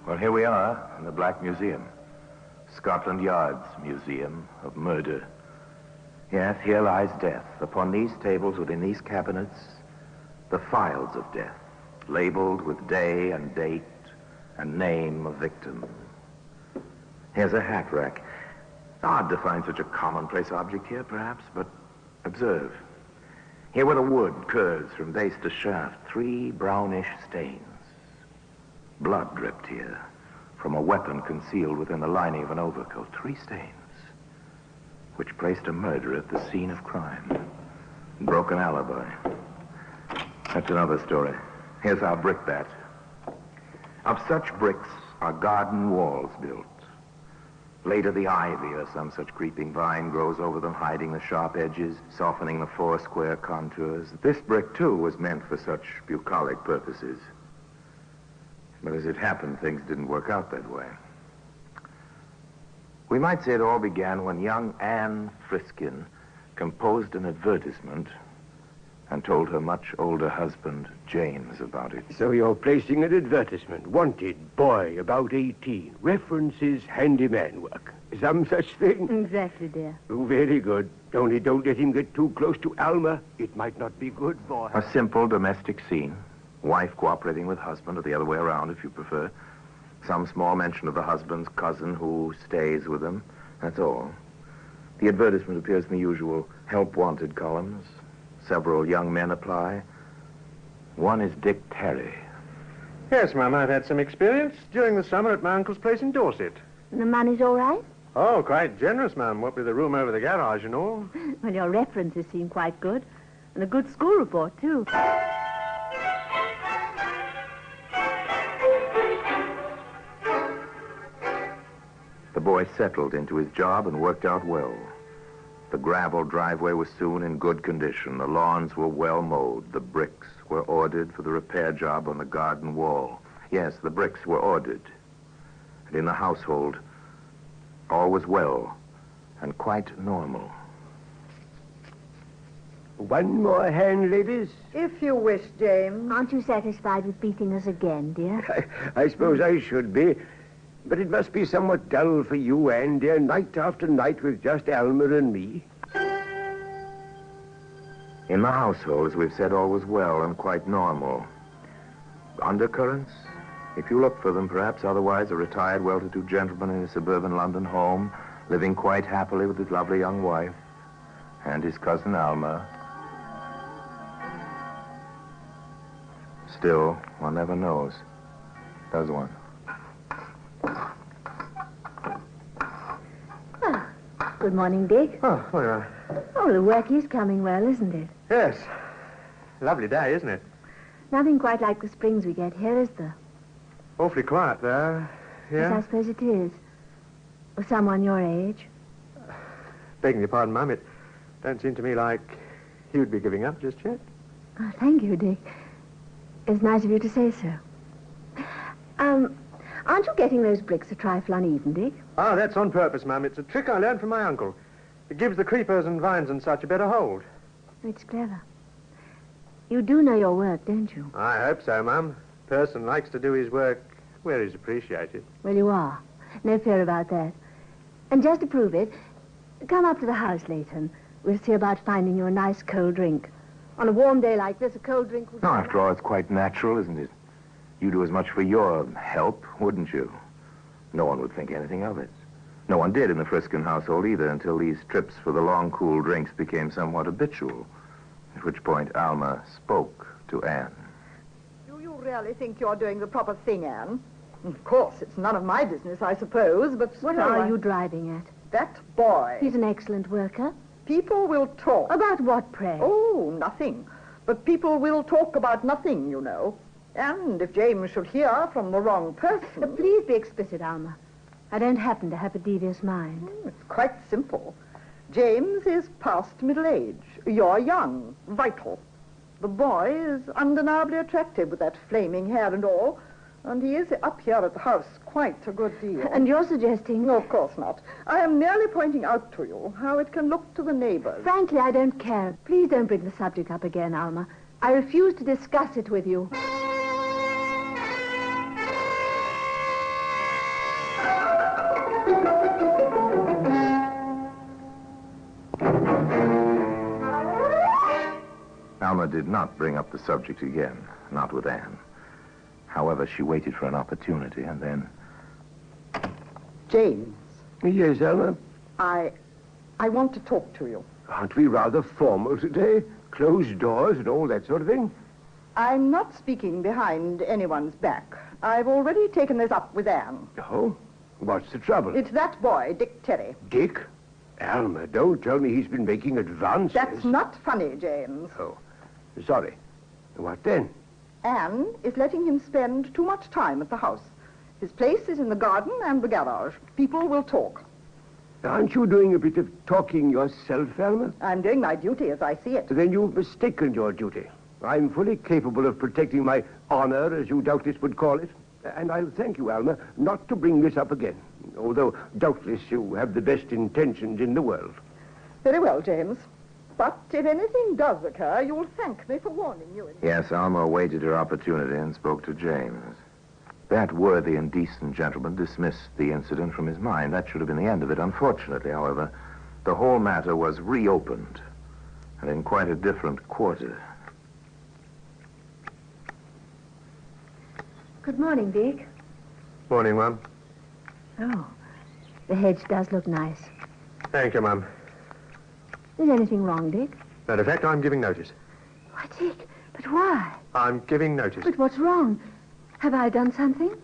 Well, here we are in the Black Museum. Scotland Yard's Museum of Murder. Yes, here lies death. Upon these tables, within these cabinets, the files of death, labeled with day and date and name of victim. Here's a hat rack. Odd to find such a commonplace object here, perhaps, but observe. Here where the wood curves from base to shaft, 3 brownish stains. Blood dripped here from a weapon concealed within the lining of an overcoat. 3 stains, which placed a murderer at the scene of crime. Broken alibi. That's another story. Here's our brickbat. Of such bricks are garden walls built. Later the ivy or some such creeping vine grows over them, hiding the sharp edges, softening the 4 square contours. This brick, too, was meant for such bucolic purposes. But as it happened, things didn't work out that way. We might say it all began when young Anne Friskin composed an advertisement and told her much older husband, James, about it. So you're placing an advertisement. Wanted, boy, about 18. References, handyman work. Some such thing? Exactly, dear. Oh, very good. Only don't let him get too close to Alma. It might not be good for her. A simple domestic scene. Wife cooperating with husband, or the other way around, if you prefer. Some small mention of the husband's cousin who stays with them. That's all. The advertisement appears in the usual help wanted columns. Several young men apply. One is Dick Terry. Yes, ma'am, I've had some experience during the summer at my uncle's place in Dorset. The money's all right? Oh, quite generous, ma'am, what with the room over the garage and all. Well, your references seem quite good. And a good school report, too. The boy settled into his job and worked out well. The gravel driveway was soon in good condition. The lawns were well mowed. The bricks were ordered for the repair job on the garden wall. Yes, the bricks were ordered. And in the household, all was well and quite normal. One more hand, ladies? If you wish, James. Aren't you satisfied with beating us again, dear? I suppose I should be. But it must be somewhat dull for you, Anne, dear, night after night with just Alma and me. In the household, as we've said, all was well and quite normal. Undercurrents? If you look for them, perhaps otherwise a retired, well-to-do gentleman in a suburban London home, living quite happily with his lovely young wife and his cousin Alma. Still, one never knows, does one? Good morning, Dick. Oh, all right. Oh, the work is coming well, isn't it? Yes. Lovely day, isn't it? Nothing quite like the springs we get here, is there? Awfully quiet there. Yes, Yeah? I suppose it is. For someone your age. Begging your pardon, Mum, it don't seem to me like you'd be giving up just yet. Oh, thank you, Dick. It's nice of you to say so. Aren't you getting those bricks a trifle uneven, Dick? Oh, that's on purpose, Mum. It's a trick I learned from my uncle. It gives the creepers and vines and such a better hold. It's clever. You do know your work, don't you? I hope so, Mum. Person likes to do his work where he's appreciated. Well, you are. No fear about that. And just to prove it, come up to the house later and we'll see about finding you a nice cold drink. On a warm day like this, a cold drink would... No, after all, it's quite natural, isn't it? You do as much for your help, wouldn't you? No one would think anything of it. No one did in the Friskin household either until these trips for the long, cool drinks became somewhat habitual, at which point Alma spoke to Anne. Do you really think you're doing the proper thing, Anne? Of course, it's none of my business, I suppose, but... What are you driving at? That boy. He's an excellent worker. People will talk. About what, pray? Oh, nothing. But people will talk about nothing, you know. And if James should hear from the wrong person... Please be explicit, Alma. I don't happen to have a devious mind. It's quite simple. James is past middle age. You're young, vital. The boy is undeniably attractive with that flaming hair and all. And he is up here at the house quite a good deal. And you're suggesting... No, of course not. I am merely pointing out to you how it can look to the neighbors. Frankly, I don't care. Please don't bring the subject up again, Alma. I refuse to discuss it with you. Alma did not bring up the subject again, not with Anne. However, she waited for an opportunity and then... James. Yes, Alma? I want to talk to you. Aren't we rather formal today? Closed doors and all that sort of thing? I'm not speaking behind anyone's back. I've already taken this up with Anne. Oh? What's the trouble? It's that boy, Dick Terry. Dick? Alma, don't tell me he's been making advances. That's not funny, James. Oh, sorry. What then? Anne is letting him spend too much time at the house. His place is in the garden and the garage. People will talk. Aren't you doing a bit of talking yourself, Alma? I'm doing my duty as I see it. Then you've mistaken your duty. I'm fully capable of protecting my honor, as you doubtless would call it. And I'll thank you, Alma, not to bring this up again. Although, doubtless, you have the best intentions in the world. Very well, James. But if anything does occur, you'll thank me for warning you. Yes, Alma waited her opportunity and spoke to James. That worthy and decent gentleman dismissed the incident from his mind. That should have been the end of it. Unfortunately, however, the whole matter was reopened, and in quite a different quarter. Good morning, Dick. Morning, Mum. Oh, the hedge does look nice. Thank you, Mum. Is anything wrong, Dick? Matter of fact, I'm giving notice. Why, Dick, but why? I'm giving notice. But what's wrong? Have I done something?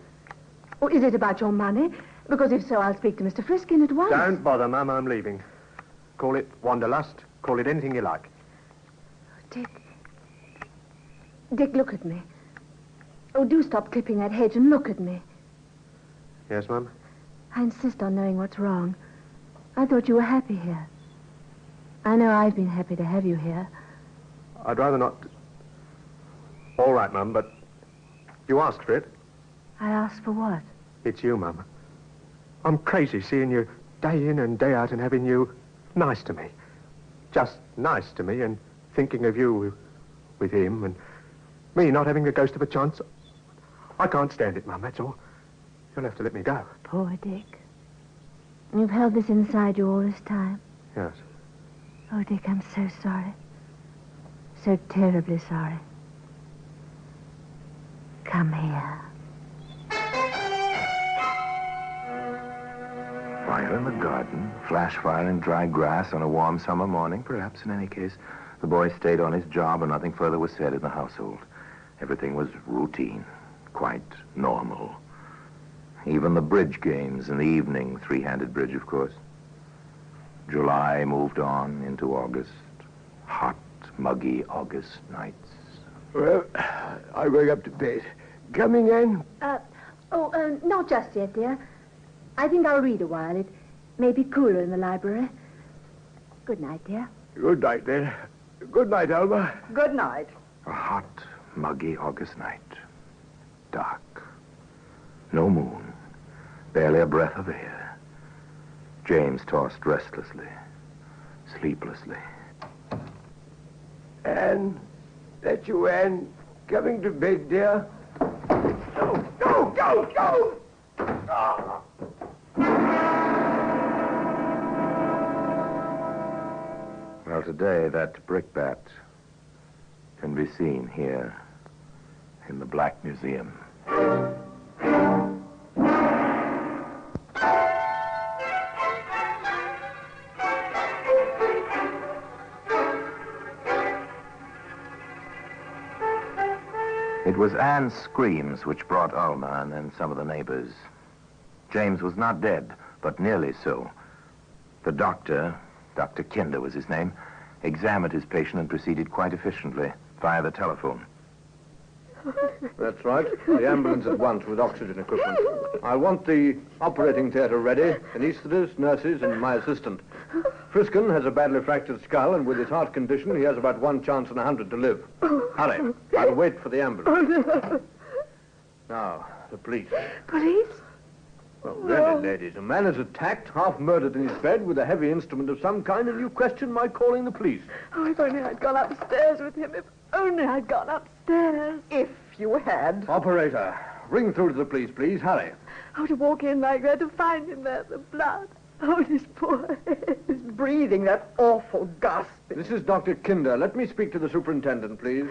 Or is it about your money? Because if so, I'll speak to Mr. Friskin at once. Don't bother, Mum. I'm leaving. Call it wanderlust. Call it anything you like. Dick. Dick, look at me. Oh, do stop clipping that hedge and look at me. Yes, Mum? I insist on knowing what's wrong. I thought you were happy here. I know I've been happy to have you here. I'd rather not... All right, Mum, but you asked for it. I asked for what? It's you, Mum. I'm crazy seeing you day in and day out and having you nice to me. Just nice to me and thinking of you with him and me not having the ghost of a chance. I can't stand it, Mum, that's all. You'll have to let me go. Poor Dick. You've held this inside you all this time. Yes. Oh, Dick, I'm so sorry. So terribly sorry. Come here. Fire in the garden, flash fire in dry grass on a warm summer morning, perhaps in any case. The boy stayed on his job and nothing further was said in the household. Everything was routine, quite normal. Even the bridge games in the evening, three-handed bridge, of course. July moved on into August. Hot, muggy August nights. Well, I'm going up to bed. Coming in? Not just yet, dear. I think I'll read a while. It may be cooler in the library. Good night, dear. Good night, then. Good night, Alma. Good night. A hot, muggy August night. Dark. No moon. Barely a breath of air. James tossed restlessly, sleeplessly. Anne, that you, Anne, coming to bed, dear? Go! Ah. Well, today, that brickbat can be seen here in the Black Museum. It was Anne's screams which brought Alma and then some of the neighbors. James was not dead, but nearly so. The doctor, Dr. Kinder was his name, examined his patient and proceeded quite efficiently via the telephone. That's right. The ambulance at once with oxygen equipment. I want the operating theater ready, anesthetists, nurses, and my assistant. Friskin has a badly fractured skull, and with his heart condition, he has about 1 chance in 100 to live. Hurry. I'll wait for the ambulance. Now, the police. Police? Well, really, ladies, a man is attacked, half murdered in his bed with a heavy instrument of some kind, and you question my calling the police. Oh, if only I'd gone upstairs with him. If only I'd gone upstairs. If you had. Operator, ring through to the police, please. Hurry. Oh, to walk in like that, to find him there, the blood. Oh, his poor head. He's breathing that awful gasp. This is Dr. Kinder. Let me speak to the superintendent, please.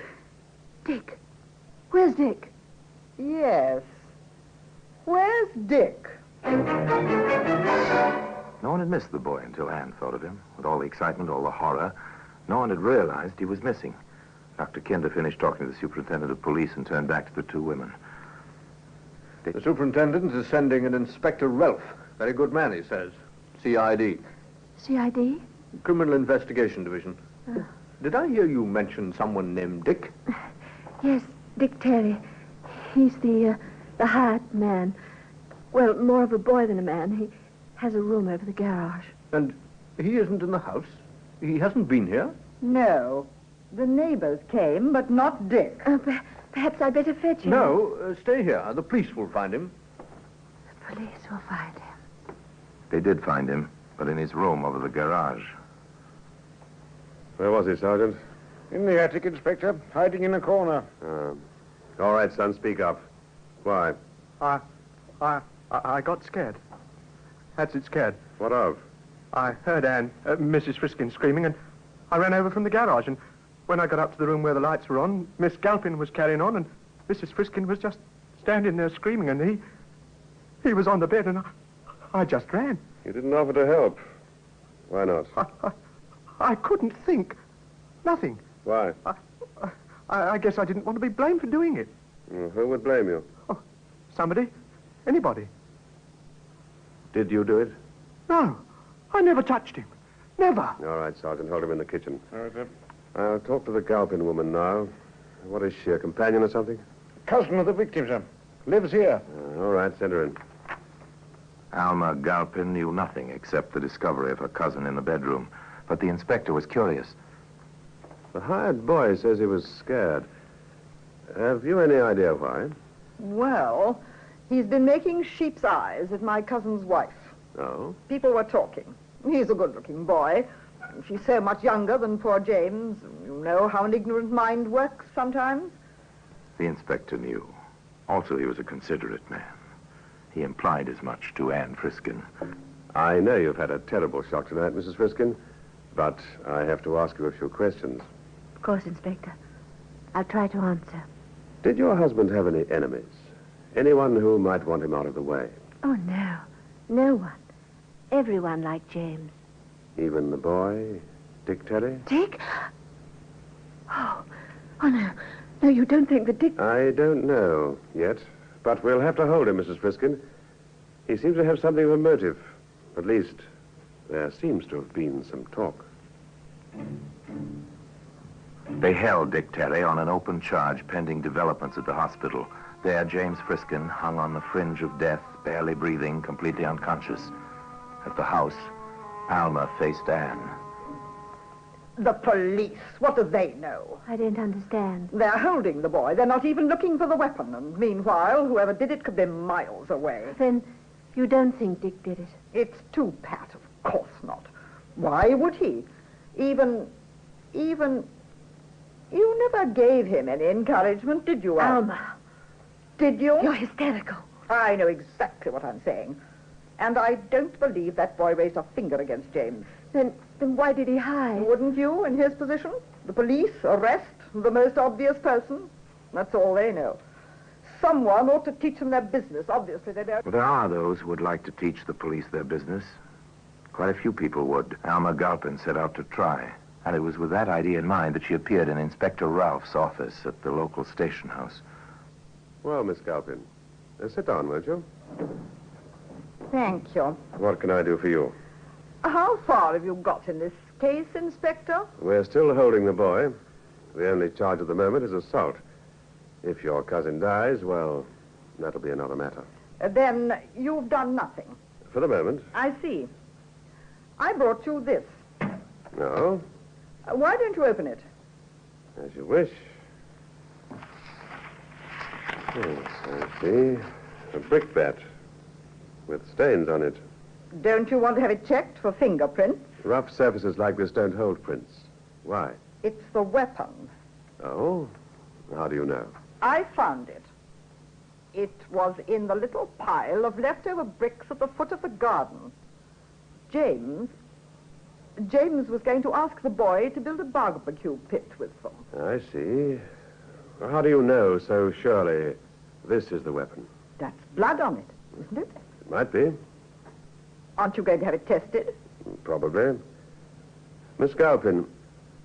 Dick. Where's Dick? Yes. Where's Dick? No one had missed the boy until Anne thought of him. With all the excitement, all the horror, no one had realized he was missing. Dr. Kinder finished talking to the superintendent of police and turned back to the two women. The superintendent is sending an Inspector Ralph. Very good man, he says. CID. CID? Criminal Investigation Division. Did I hear you mention someone named Dick? Yes, Dick Terry. He's the hired man. Well, more of a boy than a man. He has a room over the garage. And he isn't in the house? He hasn't been here? No. The neighbors came, but not Dick. Perhaps I'd better fetch him. No, stay here. The police will find him. The police will find him. They did find him, but in his room over the garage. Where was he, Sergeant? In the attic, Inspector, hiding in a corner. All right, son, speak up. Why? I got scared. That's it, scared. What of? I heard Mrs. Friskin screaming, and I ran over from the garage, and when I got up to the room where the lights were on, Miss Galpin was carrying on, and Mrs. Friskin was just standing there screaming, and he was on the bed, and I just ran. You didn't offer to help. Why not? I couldn't think. Nothing. Why? I guess I didn't want to be blamed for doing it. Who would blame you? Oh, somebody. Anybody. Did you do it? No. I never touched him. Never. All right, Sergeant, hold him in the kitchen. All right, sir. I'll talk to the Galpin woman now. What is she, a companion or something? Cousin of the victim, sir. Lives here. All right, send her in. Alma Galpin knew nothing except the discovery of her cousin in the bedroom, but the inspector was curious. The hired boy says he was scared. Have you any idea why? Well, he's been making sheep's eyes at my cousin's wife. Oh? People were talking. He's a good-looking boy. She's so much younger than poor James. You know how an ignorant mind works sometimes. The inspector knew. Also, he was a considerate man. He implied as much to Anne Friskin. I know you've had a terrible shock tonight, Mrs. Friskin, but I have to ask you a few questions. Of course, Inspector. I'll try to answer. Did your husband have any enemies? Anyone who might want him out of the way? Oh, no. No one. Everyone liked James. Even the boy, Dick Terry? Dick? Oh, no. No, you don't think that Dick... I don't know yet, but we'll have to hold him, Mrs. Friskin. He seems to have something of a motive. At least, there seems to have been some talk. They held Dick Terry on an open charge pending developments at the hospital. There, James Friskin hung on the fringe of death, barely breathing, completely unconscious. At the house, Alma faced Anne. The police, what do they know? I don't understand. They're holding the boy. They're not even looking for the weapon. And meanwhile, whoever did it could be miles away. Then you don't think Dick did it? It's too pat, of course not. Why would he? Even... You never gave him any encouragement, did you, Alma? Did you? You're hysterical. I know exactly what I'm saying. And I don't believe that boy raised a finger against James. Then why did he hide? Wouldn't you, in his position? The police, arrest, the most obvious person. That's all they know. Someone ought to teach them their business. Obviously, they don't. Well, there are those who would like to teach the police their business. Quite a few people would. Alma Galpin set out to try. And it was with that idea in mind that she appeared in Inspector Ralph's office at the local station house. Well, Miss Galpin, sit down, won't you? Thank you. What can I do for you? How far have you got in this case, Inspector? We're still holding the boy. The only charge at the moment is assault. If your cousin dies, well, that'll be another matter. Then you've done nothing. For the moment. I see. I brought you this. No? Why don't you open it? As you wish. Yes, I see. A brickbat with stains on it. Don't you want to have it checked for fingerprints? Rough surfaces like this don't hold prints. Why? It's the weapon. Oh? How do you know? I found it. It was in the little pile of leftover bricks at the foot of the garden. James was going to ask the boy to build a barbecue pit with them. I see. Well, how do you know so surely this is the weapon? That's blood on it, isn't it? It might be. Aren't you going to have it tested? Probably. Miss Galpin,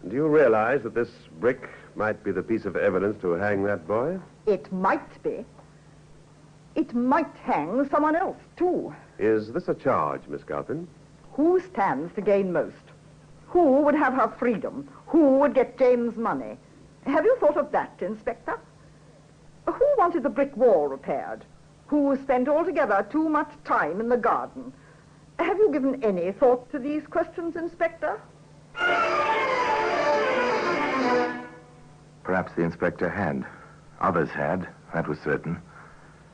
do you realize that this brick might be the piece of evidence to hang that boy? It might be. It might hang someone else, too. Is this a charge, Miss Galpin? Who stands to gain most? Who would have her freedom? Who would get James' money? Have you thought of that, Inspector? Who wanted the brick wall repaired? Who spent altogether too much time in the garden? Have you given any thought to these questions, Inspector? Perhaps the inspector had. Others had, that was certain.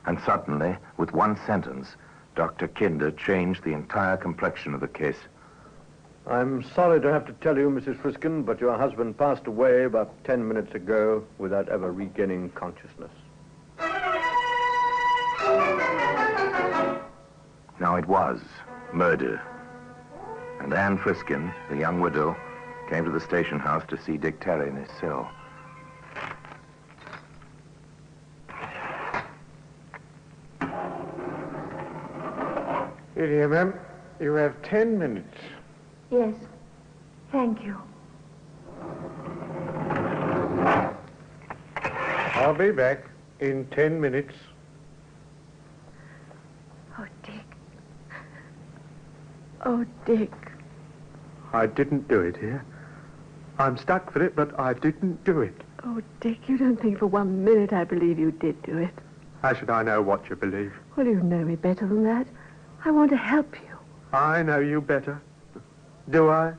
And suddenly, with one sentence, Dr. Kinder changed the entire complexion of the case. I'm sorry to have to tell you, Mrs. Friskin, but your husband passed away about 10 minutes ago without ever regaining consciousness. Now it was murder. And Anne Friskin, the young widow, came to the station house to see Dick Terry in his cell. Here, dear ma'am. You have 10 minutes. Yes. Thank you. I'll be back in 10 minutes. Oh, Dick. Oh, Dick. I didn't do it here. I'm stuck for it, but I didn't do it. Oh, Dick, you don't think for 1 minute I believe you did do it. How should I know what you believe? Well, you know me better than that. I want to help you. I know you better. Do I?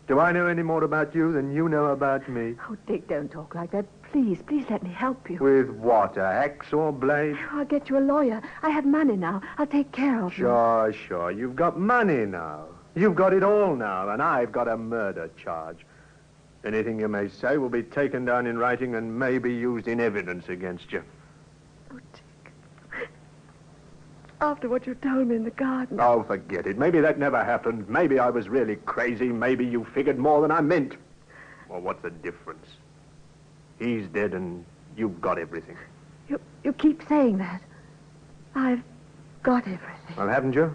Do I know any more about you than you know about me? Oh, Dick, don't talk like that. Please, please let me help you. With what, a axe or blade? I'll get you a lawyer. I have money now. I'll take care of you. Sure. You've got money now. You've got it all now, and I've got a murder charge. Anything you may say will be taken down in writing and may be used in evidence against you. Oh, Dick. After what you told me in the garden. Oh, forget it. Maybe that never happened. Maybe I was really crazy. Maybe you figured more than I meant. Well, what's the difference? He's dead and you've got everything. You keep saying that. I've got everything. Well, haven't you?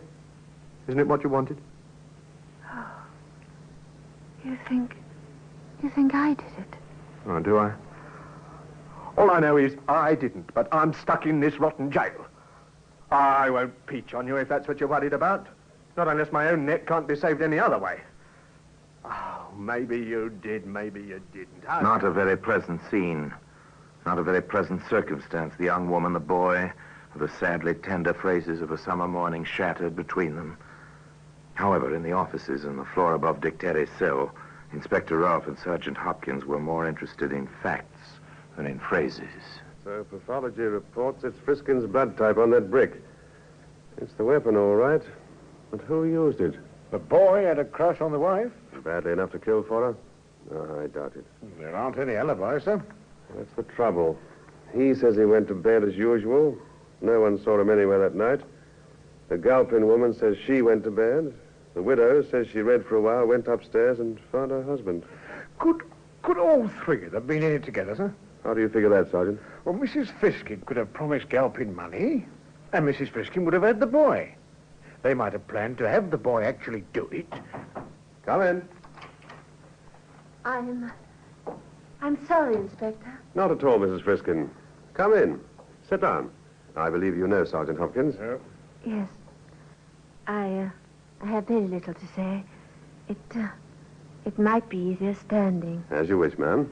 Isn't it what you wanted? Oh. You think I did it? Oh, do I? All I know is I didn't, but I'm stuck in this rotten jail. I won't peach on you if that's what you're worried about. Not unless my own neck can't be saved any other way. Oh, maybe you did, maybe you didn't. Not a very pleasant scene. Not a very pleasant circumstance. The young woman, the boy, the sadly tender phrases of a summer morning shattered between them. However, in the offices on the floor above Dick Terry's cell, Inspector Rolfe and Sergeant Hopkins were more interested in facts than in phrases. So, pathology reports it's Friskin's blood type on that brick. It's the weapon, all right. But who used it? The boy had a crush on the wife? Badly enough to kill for her? No, I doubt it. There aren't any alibis, sir. That's the trouble. He says he went to bed as usual. No one saw him anywhere that night. The Galpin woman says she went to bed. The widow says she read for a while, went upstairs and found her husband. Could all three of them have been in it together, sir? How do you figure that, Sergeant? Well, Mrs. Friskin could have promised Galpin money, and Mrs. Friskin would have had the boy. They might have planned to have the boy actually do it. Come in. I'm sorry, Inspector. Not at all, Mrs. Friskin. Come in. Sit down. I believe you know Sergeant Hopkins. Yes. I have very little to say. It might be easier standing. As you wish, ma'am.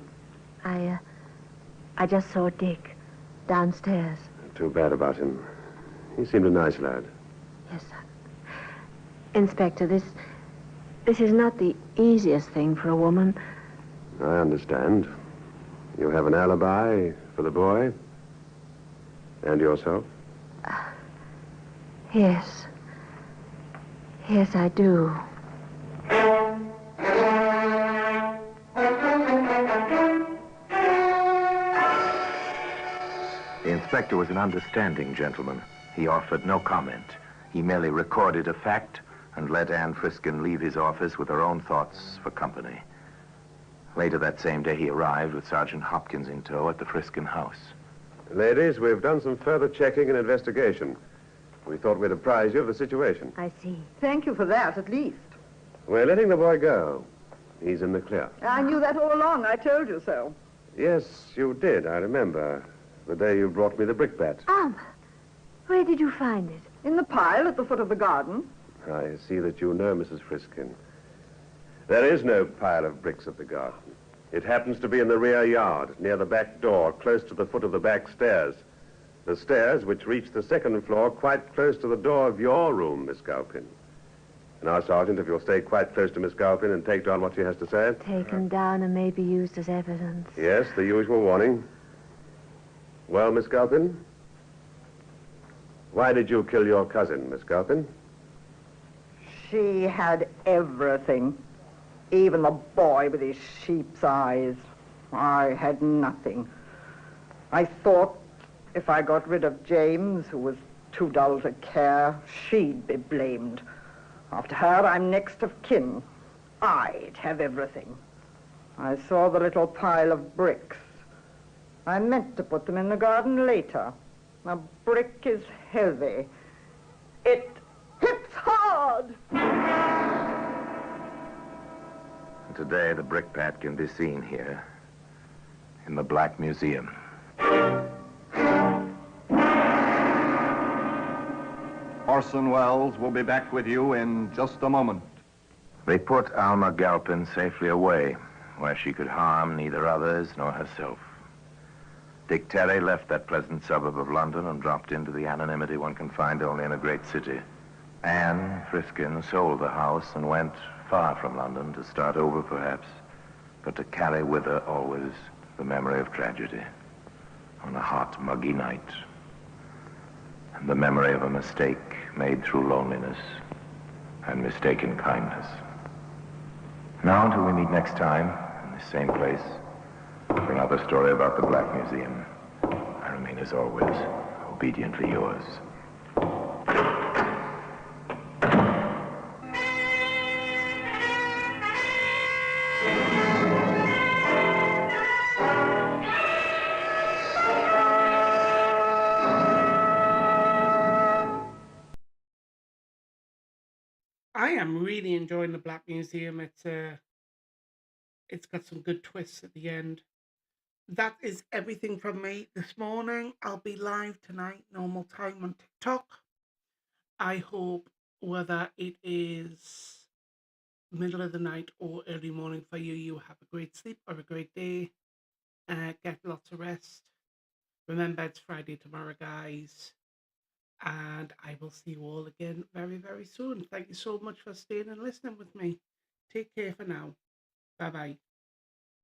I just saw Dick downstairs. Too bad about him. He seemed a nice lad. Yes, sir. Inspector, this is not the easiest thing for a woman. I understand. You have an alibi for the boy? And yourself? Yes. Yes, I do. The inspector was an understanding gentleman. He offered no comment. He merely recorded a fact and let Anne Friskin leave his office with her own thoughts for company. Later that same day, he arrived with Sergeant Hopkins in tow at the Friskin house. Ladies, we've done some further checking and investigation. We thought we'd apprise you of the situation. I see. Thank you for that, at least. We're letting the boy go. He's in the clear. I knew that all along. I told you so. Yes, you did, I remember. The day you brought me the brickbat. Where did you find it? In the pile at the foot of the garden. I see that you know, Mrs. Friskin. There is no pile of bricks at the garden. It happens to be in the rear yard, near the back door, close to the foot of the back stairs. The stairs which reach the second floor quite close to the door of your room, Miss Galpin. Now, Sergeant, if you'll stay quite close to Miss Galpin and take down what she has to say. Taken down and may be used as evidence. Yes, the usual warning. Well, Miss Galpin? Why did you kill your cousin, Miss Galpin? She had everything. Even the boy with his sheep's eyes. I had nothing. I thought if I got rid of James, who was too dull to care, she'd be blamed. After her, I'm next of kin. I'd have everything. I saw the little pile of bricks. I meant to put them in the garden later. A brick is heavy. It hits hard! Today, the brick pat can be seen here in the Black Museum. Orson Welles will be back with you in just a moment. They put Alma Galpin safely away, where she could harm neither others nor herself. Dick Terry left that pleasant suburb of London and dropped into the anonymity one can find only in a great city. Anne Friskin sold the house and went far from London to start over, perhaps, but to carry with her always the memory of tragedy on a hot, muggy night, and the memory of a mistake made through loneliness and mistaken kindness. Now, until we meet next time, in the same place, for another story about the Black Museum, I remain, as always, obediently yours. I am really enjoying the Black Museum. It's got some good twists at the end. That is everything from me this morning. I'll be live tonight, normal time on TikTok. I hope whether it is middle of the night or early morning for you, you have a great sleep or a great day. Get lots of rest. Remember, it's Friday tomorrow, guys. And I will see you all again very, very soon. Thank you so much for staying and listening with me. Take care for now. Bye bye.